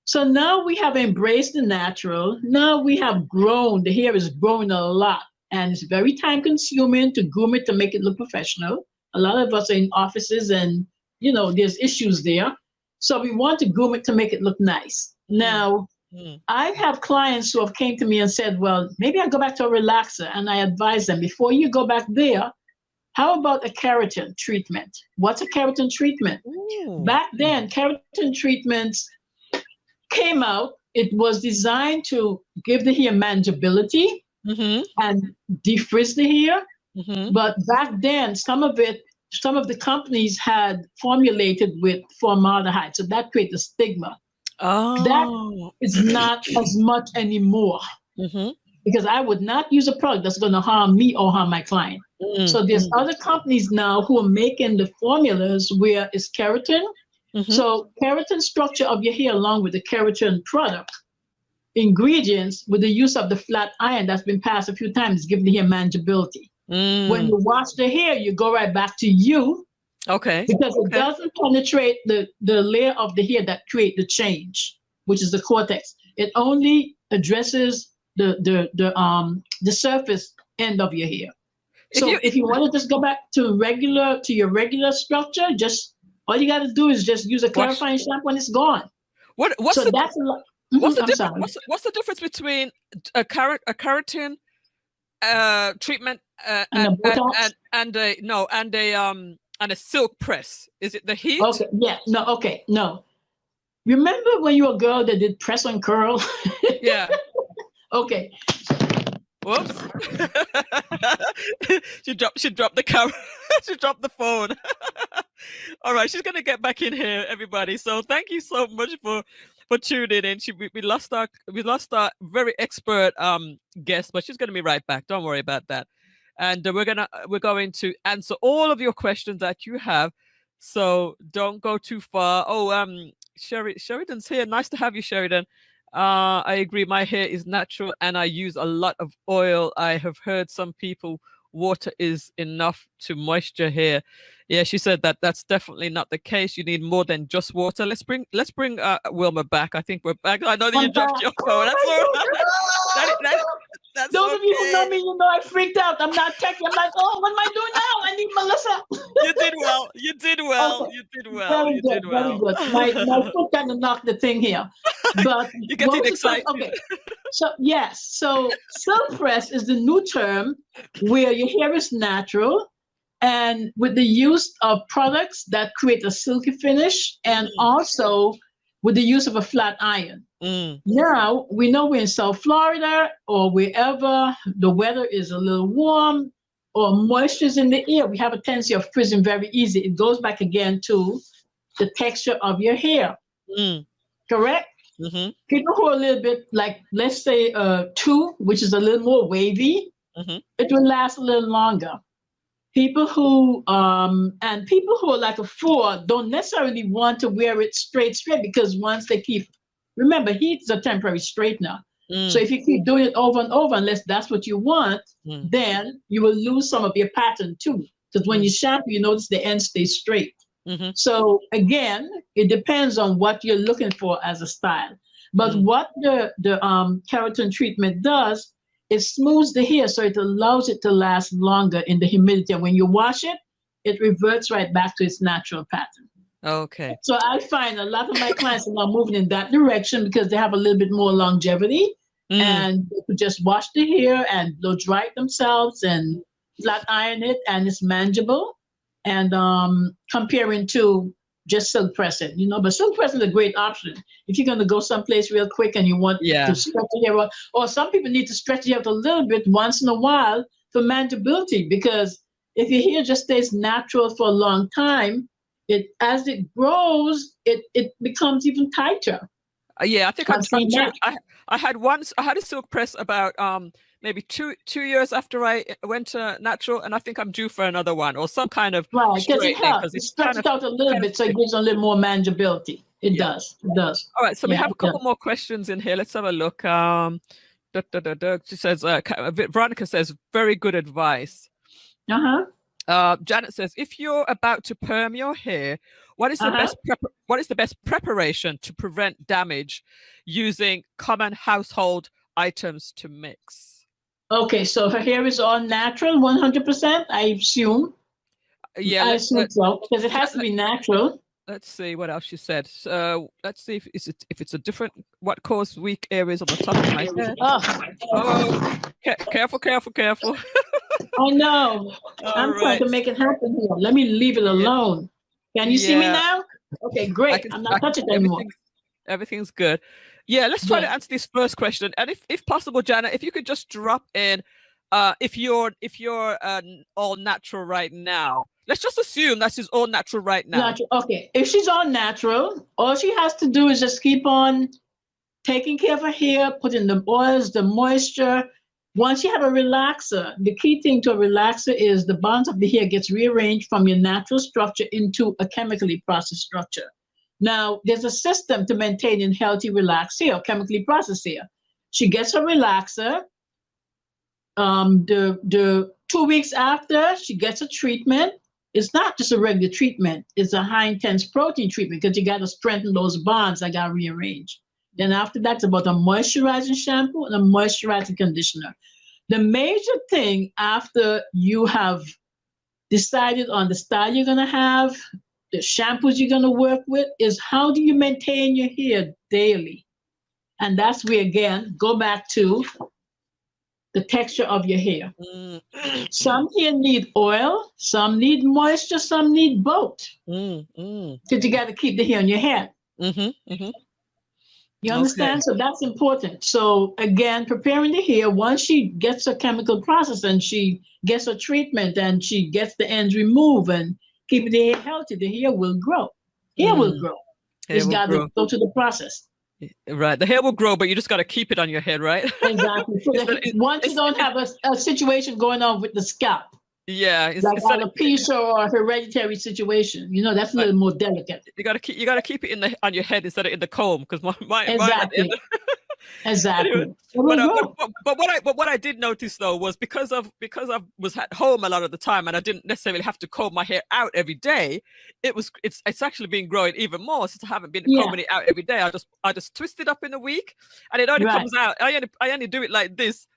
So now we have embraced the natural. Now we have grown. The hair is growing a lot, and it's very time consuming to groom it to make it look professional. A lot of us are in offices and, you know, there's issues there. So we want to groom it to make it look nice. Now, I have clients who have came to me and said, well, maybe I'll go back to a relaxer. And I advise them, before you go back there, how about a keratin treatment? What's a keratin treatment? Back then, keratin treatments came out. It was designed to give the hair manageability and defrizz the hair. But back then, some of the companies had formulated with formaldehyde. So that created a stigma. That is not as much anymore. Because I would not use a product that's going to harm me or harm my client. So there's other companies now who are making the formulas where it's keratin. So keratin structure of your hair along with the keratin product ingredients with the use of the flat iron that's been passed a few times give the hair manageability. When you wash the hair, you go right back to you. Okay. Because it doesn't penetrate the layer of the hair that create the change, which is the cortex. It only addresses the surface end of your hair. So if you want to just go back to your regular structure, just all you got to do is just use a clarifying shampoo and it's gone. What's the difference between a keratin treatment and a silk press? Is it the heat? Okay. Yeah. No. Okay. No. Remember when you were a girl that did press and curl? Yeah. Okay. Whoops. She dropped the camera. She dropped the phone. All right, she's gonna get back in here, everybody. So thank you so much for tuning in. We lost our very expert guest, but she's gonna be right back. Don't worry about that. And we're going to answer all of your questions that you have. So don't go too far. Oh, Sheridan's here. Nice to have you, Sheridan. I agree. My hair is natural and I use a lot of oil. I have heard some people water is enough to moisture hair. Yeah, she said that that's definitely not the case. You need more than just water. Let's bring Wilma back. I think we're back. I know that you dropped your phone. That's all right. That's Those of you who know okay. me, you know I freaked out. I'm not checking. I'm like, oh, what am I doing now? I need Melissa. You did well. You did well. Okay, You did well. very You good, did very well. good. My foot kind of knocked the thing here. But You're what getting was the question? excited. Okay, so yes, so silk press is the new term where your hair is natural and with the use of products that create a silky finish and also with the use of a flat iron. Mm, Now we know we're in South Florida or wherever the weather is a little warm or moisture's in the air. We have a tendency of frizzing very easy. It goes back again to the texture of your hair, mm, correct? mm-hmm, People who are a little bit like, let's say, two, which is a little more wavy, mm-hmm. it will last a little longer. People who and people who are like a four don't necessarily want to wear it straight because once they keep, remember, heat is a temporary straightener. So Mm, if you keep doing it over and over, unless that's what you want, mm, then you will lose some of your pattern too. Because when mm, you shampoo, you notice the end stays straight. mm-hmm, So again, it depends on what you're looking for as a style. But mm. what the keratin treatment does is smooths the hair so it allows it to last longer in the humidity. And when you wash it, it reverts right back to its natural pattern. Okay. So I find a lot of my clients are now moving in that direction because they have a little bit more longevity Mm, and they could just wash the hair and blow dry it themselves and flat iron it and it's manageable. And comparing to just silk pressing, but silk pressing is a great option if you're going to go someplace real quick and you want to yeah. stretch your hair out, or some people need to stretch your hair out a little bit once in a while for manageability. Because if your hair just stays natural for a long time, as it grows, it becomes even tighter. Yeah, I think I've I'm seen due. that. I had a silk press about maybe two years after I went to natural, and I think I'm due for another one or some kind of Right, because it straightening helps. because It it's kind stretches of out a little kind of bit so it thick. gives a little more manageability. It Yeah. does. It does. All right, so we Yeah, have a it does. couple more questions in here. Let's have a look. She says, Veronica says, very good advice. Uh-huh. Janet says, if you're about to perm your hair, Uh-huh. what is the best preparation to prevent damage using common household items to mix? Okay, so her hair is all natural, 100%, I assume. Yeah, I assume so, because it has to let, be natural. let's see what else she said. So let's see if it's a different what caused weak areas on the top of my head. Oh, Oh, careful, careful, careful. I know. All I'm trying right. to make it happen here. Let me leave it Yeah, alone. Can you see me yeah. now? Okay, I great. can, I'm I not can, touching it anymore. everything's good. Yeah, let's try to Good. answer this first question. And if possible, Janet, if you could just drop in, if you're all natural right now. Let's just assume that she's all natural right now. Natural. Okay. If she's all natural, all she has to do is just keep on taking care of her hair, putting the oils, the moisture. Once you have a relaxer, the key thing to a relaxer is the bonds of the hair gets rearranged from your natural structure into a chemically processed structure. Now, there's a system to maintaining healthy, relaxed hair, chemically processed hair. She gets her relaxer. The 2 weeks after, she gets a treatment. It's not just a regular treatment. It's a high intense protein treatment because you got to strengthen those bonds that got rearranged. Then after that, it's about a moisturizing shampoo and a moisturizing conditioner. The major thing after you have decided on the style you're going to have, the shampoos you're going to work with, is how do you maintain your hair daily? And that's where, again, go back to the texture of your hair. Mm, Some hair need oil, some need moisture, some need both. Because you got to keep the hair on your head. mm-hmm. You Okay. understand? So that's important. So again, preparing the hair, once she gets a chemical process and she gets a treatment and she gets the ends removed and keep the hair healthy, the hair will grow. Hair will grow. It's got to go through the process. Right. The hair will grow, but you just got to keep it on your head, right? Exactly. So once you don't have a situation going on with the scalp. Yeah. Like alopecia or a hereditary situation. You know, that's a little more delicate. You gotta keep it on your head instead of in the comb, because my exactly. Mine exactly. Anyway, but what I did notice though was because I was at home a lot of the time and I didn't necessarily have to comb my hair out every day. It's actually been growing even more since I haven't been combing it out every day. I just twist it up in a week and it only comes out. I only do it like this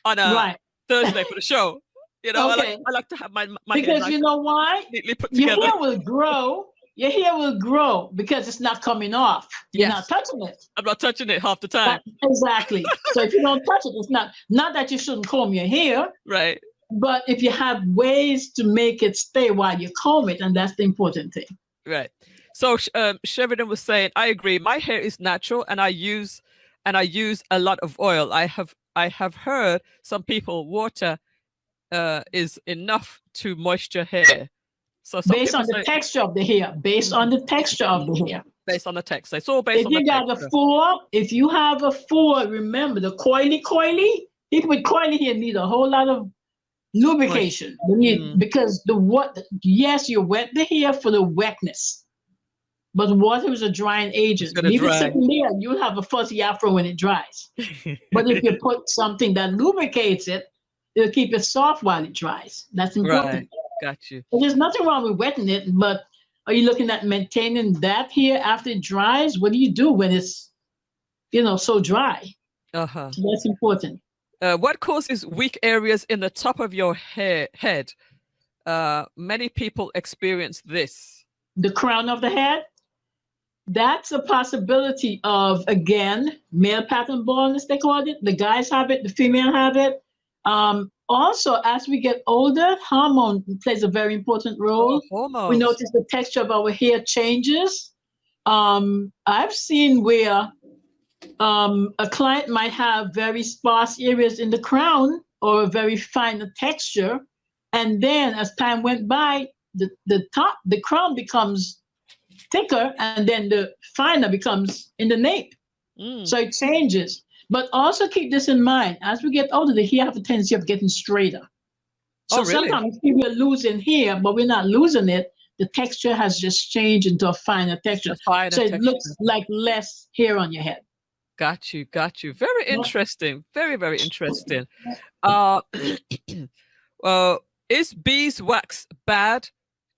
on a Thursday for the show. You know, I like to have my because hair you know why? Neatly put together. Your hair will grow. Your hair will grow because it's not coming off. You're not touching it. I'm not touching it half the time. Exactly. So if you don't touch it, it's not that you shouldn't comb your hair. Right. But if you have ways to make it stay while you comb it, and that's the important thing. Right. So Sheridan was saying, I agree. My hair is natural, and I use a lot of oil. I have heard some people water is enough to moisture hair. So based on the texture of the hair. Based on the texture of the hair. Based on the texture. It's all based on the texture. If you have a 4, remember the coily, people with coily hair need a whole lot of lubrication. They need, because yes, you wet the hair for the wetness, but water is a drying agent. Leave it sitting there, you'll have a fuzzy afro when it dries. But if you put something that lubricates it, it'll keep it soft while it dries. That's important. Right. Got you. Well, there's nothing wrong with wetting it, but are you looking at maintaining that hair after it dries? What do you do when it's, so dry? So that's important. What causes weak areas in the top of your head? Many people experience this. The crown of the head? That's a possibility of, again, male pattern baldness, they call it. The guys have it, the female have it. Also, as we get older, hormone plays a very important role. We notice the texture of our hair changes. I've seen where a client might have very sparse areas in the crown or a very fine texture. And then as time went by, the crown becomes thicker and then the finer becomes in the nape. So it changes. But also keep this in mind, as we get older, the hair have a tendency of getting straighter. So sometimes people are losing hair, but we're not losing it. The texture has just changed into a finer texture. It looks like less hair on your head. Got you. Very interesting. Very, very interesting. Is beeswax bad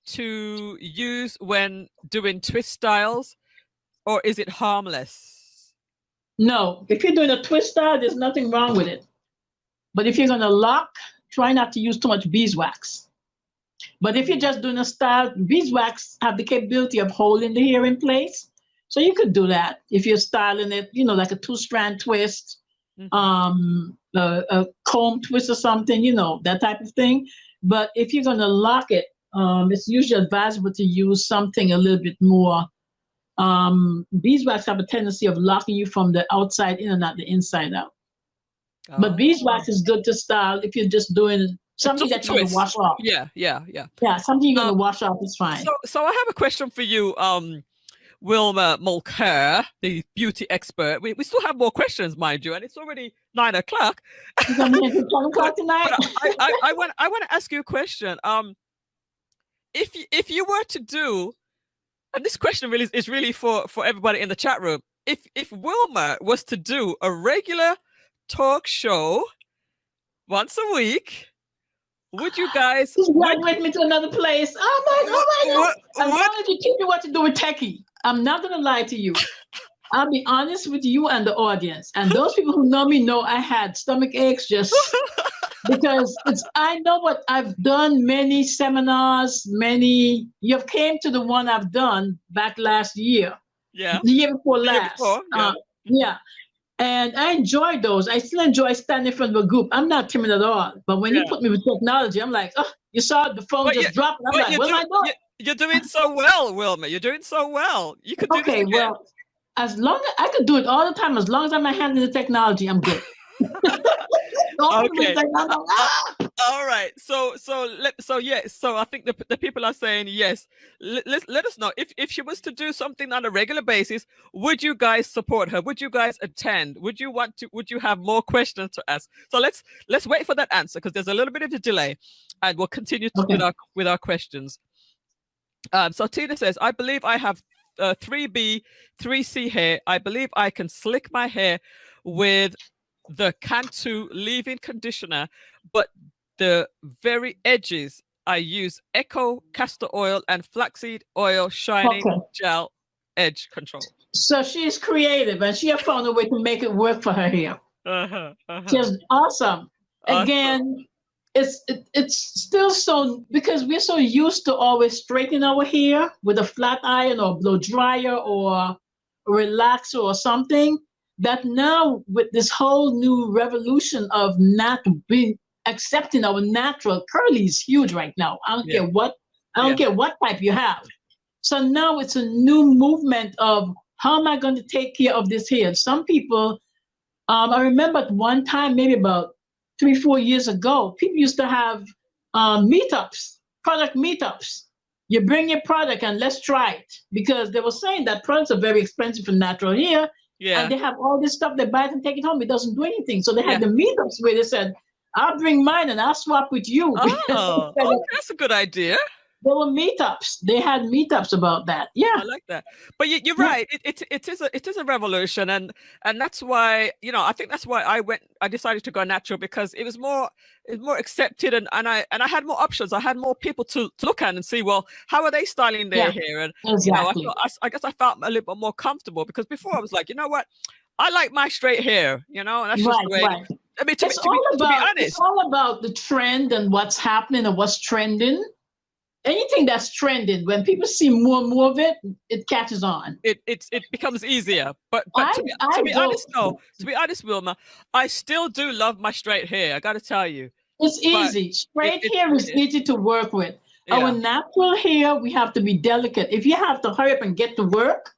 to use when doing twist styles, or is it harmless? No, if you're doing a twist style, there's nothing wrong with it. But if you're going to lock, try not to use too much beeswax. But if you're just doing a style, beeswax have the capability of holding the hair in place. So you could do that if you're styling it, like a 2-strand twist, a comb twist or something, that type of thing. But if you're going to lock it, it's usually advisable to use something a little bit more. Beeswax have a tendency of locking you from the outside in and not the inside out. But beeswax is good to style if you're just doing something that you're going to wash off. Yeah. Something you're going to wash off is fine. So I have a question for you, Wilma Mulcare, the beauty expert. We still have more questions, mind you, and it's already 9 o'clock. It's only 10 o'clock tonight. I want to ask you a question. If you were to do, and this question really is really for everybody in the chat room. If Wilma was to do a regular talk show once a week, would you guys graduate me to another place? Oh my God. As long as you teach me what to do with techie, I'm not gonna lie to you. I'll be honest with you and the audience. And those people who know me know I had stomach aches just because I know what I've done, many seminars, you've came to the one I've done back last year. Yeah. The year before last. Yeah. And I enjoyed those. I still enjoy standing in front of a group. I'm not timid at all. But when you put me with technology, I'm like, oh, you saw the phone just drop. I'm like, what am I doing? You're doing so well, Wilma. You're doing so well. You could do this again. Well, as long as I could do it all the time, as long as I'm handling the technology, I'm good. Okay. All right. So I think the people are saying yes. Let us know if she was to do something on a regular basis. Would you guys support her? Would you guys attend? Would you want to? Would you have more questions to ask? So let's wait for that answer because there's a little bit of a delay, and we'll continue Okay. with our questions. So Tina says, I believe I have 3B, 3C hair. I believe I can slick my hair with the Cantu leave-in conditioner, but the very edges I use Echo castor oil and flaxseed oil shining Okay. gel edge control. So she's creative and she has found a way to make it work for her hair. Uh-huh, Just awesome. Awesome. Again, it's still so, because we're so used to always straightening our hair with a flat iron or blow dryer or a relaxer or something, that now with this whole new revolution of not being accepting our natural curly is huge right now. I don't care what type you have. So now it's a new movement of how am I going to take care of this hair? Some people, I remember at one time, maybe about 3-4 years ago, people used to have meetups, product meetups. You bring your product and let's try it, because they were saying that products are very expensive for natural hair. Yeah. And they have all this stuff, they buy it and take it home. It doesn't do anything. So they had the meetups where they said, I'll bring mine and I'll swap with you. Oh, okay, that's a good idea. There were meetups. They had meetups about that. Yeah, I like that. But you're right. It is a revolution, and that's why, I think that's why I decided to go natural, because it's more accepted, and I had more options. I had more people to look at and see, well, how are they styling their hair? And exactly. I guess I felt a little bit more comfortable, because before I was like, you know what, I like my straight hair, and that's just the way. Right. I mean, to be honest, it's all about the trend and what's happening and what's trending. Anything that's trending, when people see more and more of it, it catches on. It becomes easier. But to be honest, Wilma, I still do love my straight hair. I got to tell you, it's easy. Straight hair is easy to work with. Yeah. Our natural hair, we have to be delicate. If you have to hurry up and get to work,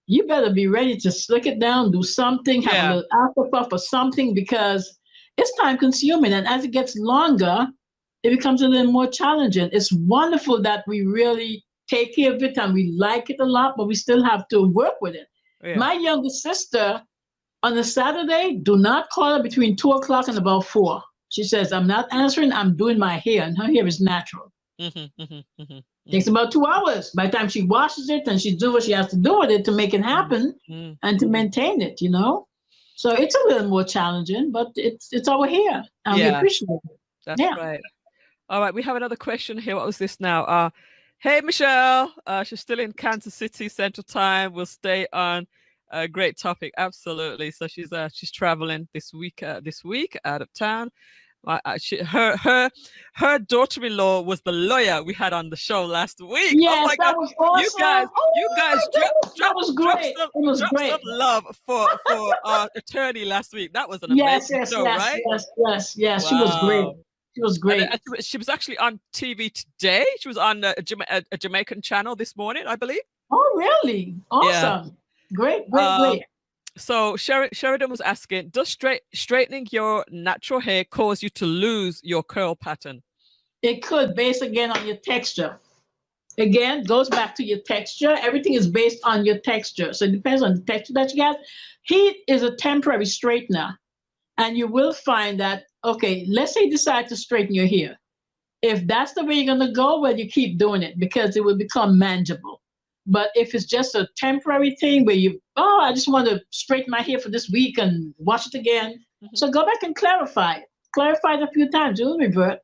you better be ready to slick it down, do something, have a little after puff or something, because it's time consuming. And as it gets longer, it becomes a little more challenging. It's wonderful that we really take care of it and we like it a lot, but we still have to work with it. Yeah. My younger sister, on a Saturday, do not call her between 2 o'clock and about 4. She says, I'm not answering, I'm doing my hair, and her hair is natural. Takes about 2 hours. By the time she washes it and she does what she has to do with it to make it happen and to maintain it, So it's a little more challenging, but it's our hair, and we appreciate it. That's right. All right, we have another question here. What was this now? Hey, Michelle. She's still in Kansas City Central Time. We'll stay on a great topic. Absolutely. So she's traveling this week out of town. Her daughter-in-law was the lawyer we had on the show last week. Yes, oh my God. Was awesome. You guys that was great. It was great. Some love for our attorney last week. That was an amazing show, right? Yes. Wow. She was great. She was great. She was actually on TV today. She was on a Jamaican channel this morning, I believe. Oh, really? Awesome. Yeah. Great. So Sheridan was asking, does straightening your natural hair cause you to lose your curl pattern? It could, based again on your texture. Again, goes back to your texture. Everything is based on your texture. So it depends on the texture that you have. Heat is a temporary straightener. And you will find that, okay, let's say you decide to straighten your hair. If that's the way you're going to go, well, you keep doing it, because it will become manageable. But if it's just a temporary thing where I just want to straighten my hair for this week and wash it again. So go back and clarify it. Clarify it a few times, you'll revert.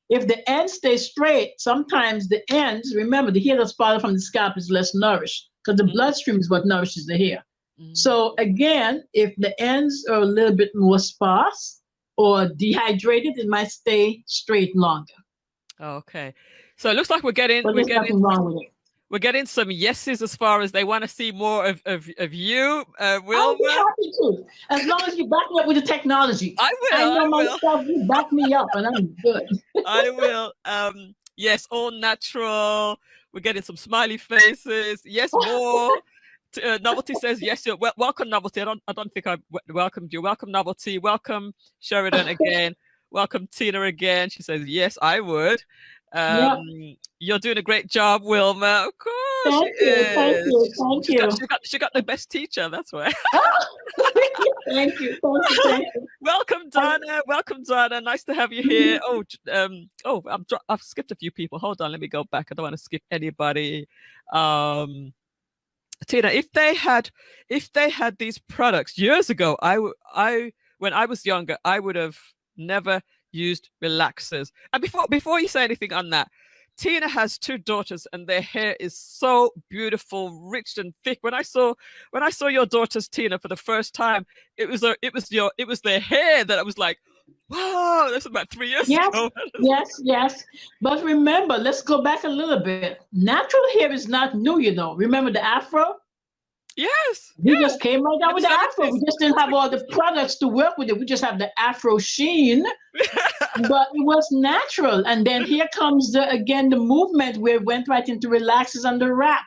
If the ends stay straight, sometimes the ends, remember, the hair that's parted from the scalp is less nourished, because the bloodstream is what nourishes the hair. So again, if the ends are a little bit more sparse or dehydrated, it might stay straight longer. Okay. So it looks like we're getting nothing wrong with it. We're getting some yeses as far as they want to see more of you, Wilma. I'll be happy to, as long as you back me up with the technology. I will. Myself, you back me up, and I'm good. I will. Yes, all natural. We're getting some smiley faces. Yes, more. Novelty says yes. You're welcome, Novelty. I don't think I welcomed you. Welcome, Novelty. Welcome, Sheridan again. welcome Tina again. She says, yes, I would. Yep. You're doing a great job, Wilma. Of course Thank she you. Thank is. you. Thank you. She got the best teacher. That's why. Thank you. Thank you. Thank you. Welcome, Donna. Welcome, Donna. Nice to have you here. I've skipped a few people. Hold on, let me go back. I don't want to skip anybody. Tina, if they had these products years ago, when I was younger, I would have never used relaxers. And before you say anything on that, Tina has 2 daughters, and their hair is so beautiful, rich and thick. When I saw your daughters, Tina, for the first time, it was their hair that I was like, wow, that's about 3 years ago. Yes. But remember, let's go back a little bit. Natural hair is not new, you know. Remember the afro? Yes. We just came right out with the afro. We just didn't have all the products to work with it. We just have the afro sheen, but it was natural. And then here comes the movement where it went right into relaxers under wrap.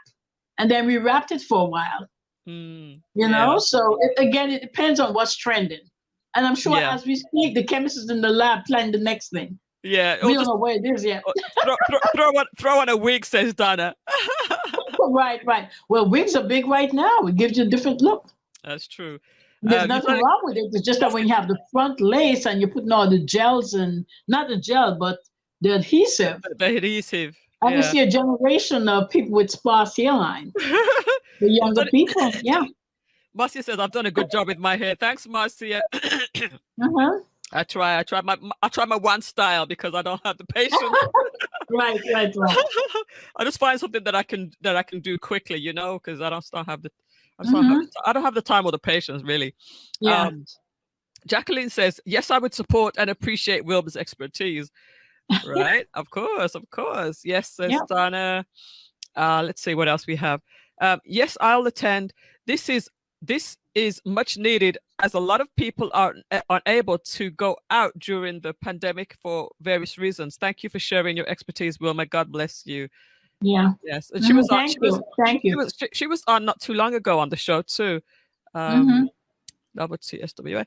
And then we wrapped it for a while, you know? So it depends on what's trending. And I'm sure as we speak, the chemists in the lab plan the next thing. Yeah. We don't know where it is yet. throw on a wig, says Donna. Right. Well, wigs are big right now. It gives you a different look. That's true. There's nothing wrong with it. It's just that when you have the front lace and you're putting all the gels and not the gel, but the adhesive. I can see a generation of people with sparse hairline. The younger people, yeah. Marcia says, I've done a good job with my hair. Thanks, Marcia. I try my one style because I don't have the patience. Right. I just find something that I can do quickly, you know, because I don't have the time or the patience, really. Yeah. Jacqueline says, yes, I would support and appreciate Wilma's expertise. Right. Of course. Yes, says Donna. Let's see what else we have. Yes, I'll attend. This is much needed, as a lot of people are unable to go out during the pandemic for various reasons. Thank you for sharing your expertise, Wilma. God bless you. Yeah. Yes. And she was on, Thank you. She was on not too long ago on the show too. Norbert SWA.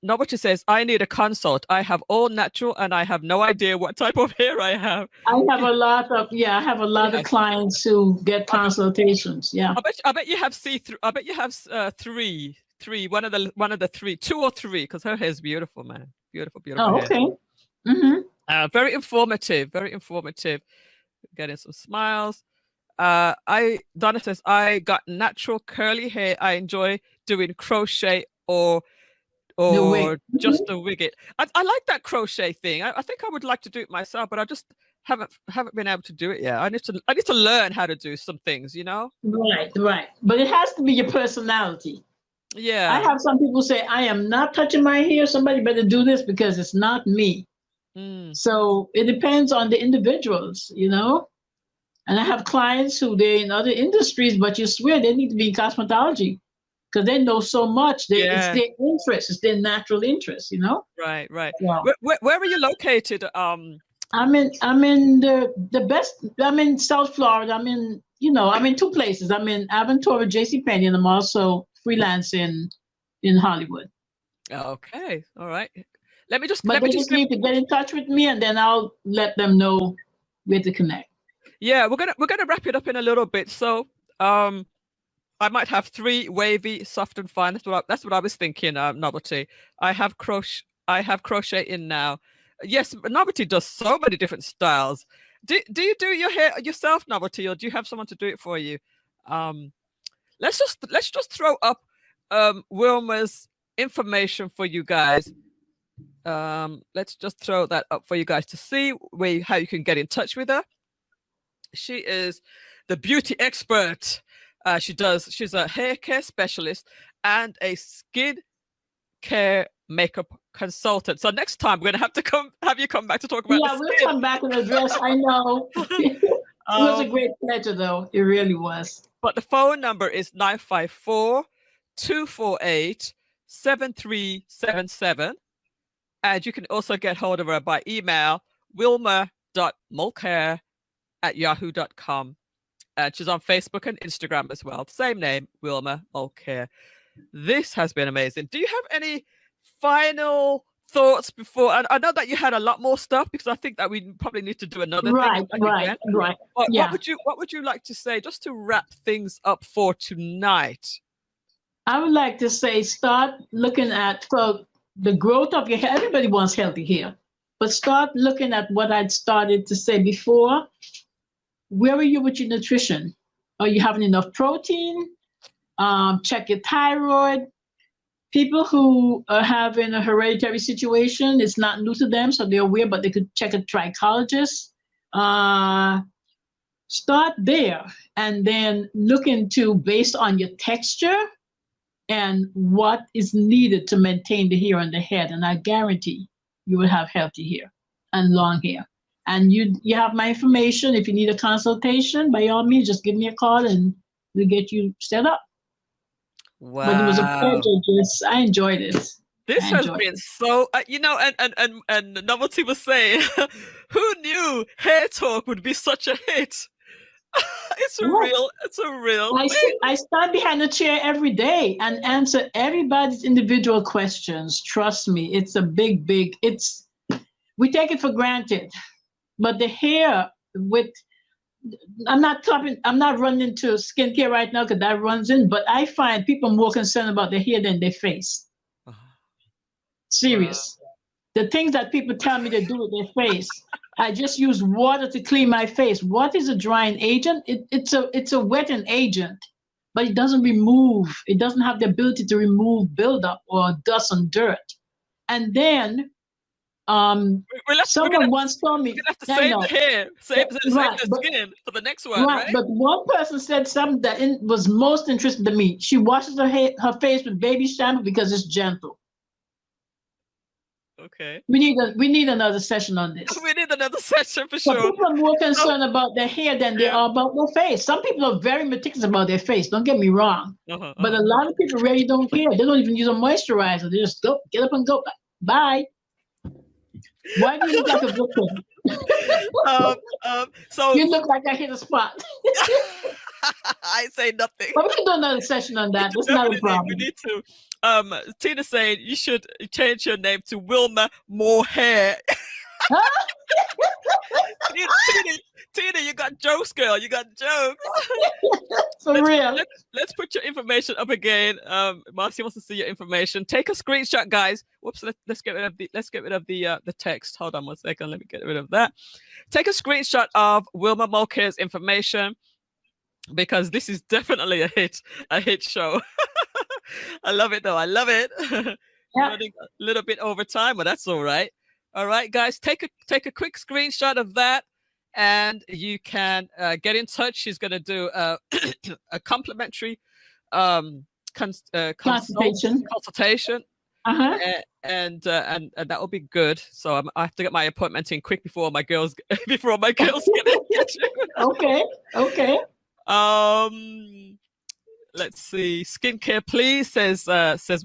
Norbert says, I need a consult. I have all natural and I have no idea what type of hair I have. I have a lot of clients who get consultations. Yeah. I bet you have see-through. I bet you have three. One of the 3, 2 or 3, because her hair is beautiful, man. Beautiful. Oh, okay. Hair. Very informative. Getting some smiles. Donna says, I got natural curly hair. I enjoy doing crochet or just a wig it. I like that crochet thing. I think I would like to do it myself, but I just haven't been able to do it yet. I need to learn how to do some things, you know? Right. But it has to be your personality. Yeah. I have some people say, I am not touching my hair. Somebody better do this because it's not me. So it depends on the individuals, you know? And I have clients who they're in other industries, but you swear they need to be in cosmetology because they know so much. It's their interest, it's their natural interest, you know? Right. Yeah. Where are you located? I'm in the best. I'm in South Florida. I'm in 2 places. I'm in Aventura, JCPenney, and I'm also freelancing in Hollywood. Okay. All right. They just need to get in touch with me, and then I'll let them know where to connect. Yeah, we're gonna wrap it up in a little bit. So, I might have 3 wavy, soft and fine. That's what I was thinking. Novelty. I have crochet in now. Yes, Novelty does so many different styles. Do you do your hair yourself, Novelty, or do you have someone to do it for you? Let's just throw up Wilma's information for you guys. Let's just throw that up for you guys to see how you can get in touch with her. She is the beauty expert. She's a hair care specialist and a skin care makeup consultant. So next time we're gonna have you come back to talk about. Yeah, we'll come back and address. I know. It was a great pleasure, though. It really was. But the phone number is 954-248-7377. And you can also get hold of her by email, wilma.mulcare@yahoo.com. And she's on Facebook and Instagram as well. Same name, Wilma Mulcare. This has been amazing. Do you have any final thoughts before? I know that you had a lot more stuff, because I think that we probably need to do another thing. Right. But Yeah. what would you like to say just to wrap things up for tonight? I would like to say, start looking at the growth of your hair. Everybody wants healthy hair, but start looking at what I'd started to say before. Where are you with your nutrition? Are you having enough protein? Check your thyroid. People who are having a hereditary situation, it's not new to them, so they're aware, but they could check a trichologist. Start there, and then look into, based on your texture and what is needed to maintain the hair on the head. And I guarantee you will have healthy hair and long hair. And you have my information. If you need a consultation, by all means, just give me a call and we'll get you set up. Wow. But it was a pleasure. I enjoyed it. This has been so, and Novelty was saying, who knew Hair Talk would be such a hit? It's a real I stand behind the chair every day and answer everybody's individual questions. Trust me, it's a big, we take it for granted. But the hair I'm not running into skincare right now because that runs in, but I find people more concerned about their hair than their face. Serious. Wow. The things that people tell me to do with their face. I just use water to clean my face. What is a drying agent? It's a wetting agent, but it doesn't have the ability to remove buildup or dust and dirt. And then someone once told me, you have to save the hair, save the skin for the next one, right? But one person said something that was most interesting to me. She washes her face with baby shampoo because it's gentle. Okay. We need another session on this. We need another session for sure. People are more concerned about their hair than they are about their face. Some people are very meticulous about their face. Don't get me wrong. But a lot of people really don't care. They don't even use a moisturizer. They just get up and go. Bye. Why do you look like a victim? So you look like I hit a spot. I say nothing. But we can do another session on that. That's not a problem. We need to. Tina saying you should change your name to Wilma Mulcare. Tina, you got jokes, girl. You got jokes. Let's put your information up again. Marcy wants to see your information. Take a screenshot, guys. Whoops. Let's get rid of the text. Hold on one second. Let me get rid of that. Take a screenshot of Wilma Mulcare's information, because this is definitely a hit show. I love it though. I love it. Running a little bit over time, but that's all right. All right, guys, take a quick screenshot of that, and you can get in touch. She's going to do a complimentary consultation. And that will be good. So I have to get my appointment in quick before my girls get Okay. Let's see. Skincare, please, says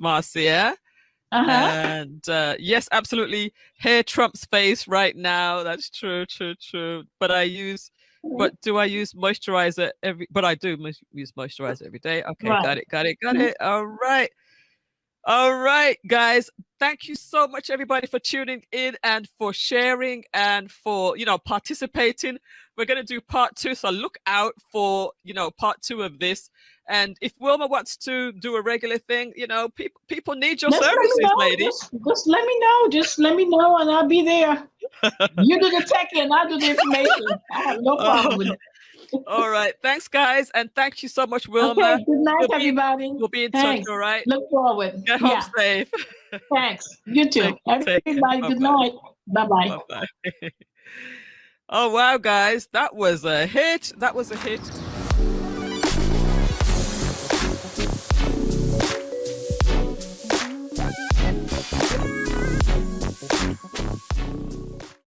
Marcia. And yes, absolutely. Hair trumps face right now. That's true. But but do I use moisturizer but I do use moisturizer every day. Okay, right. Got it. All right, guys. Thank you so much, everybody, for tuning in and for sharing and for, participating. We're going to do part 2. So look out for, part 2 of this. And if Wilma wants to do a regular thing, people need your services, lady. Just let me know. Just let me know and I'll be there. You do the tech and I'll do the information. I have no problem with it. All right. Thanks, guys. And thank you so much, Wilma. Okay, good night, everybody. We'll be in touch, all right? Look forward. Get home safe. Thanks. You too. Everybody, good night. Bye-bye. Oh, wow, guys. That was a hit.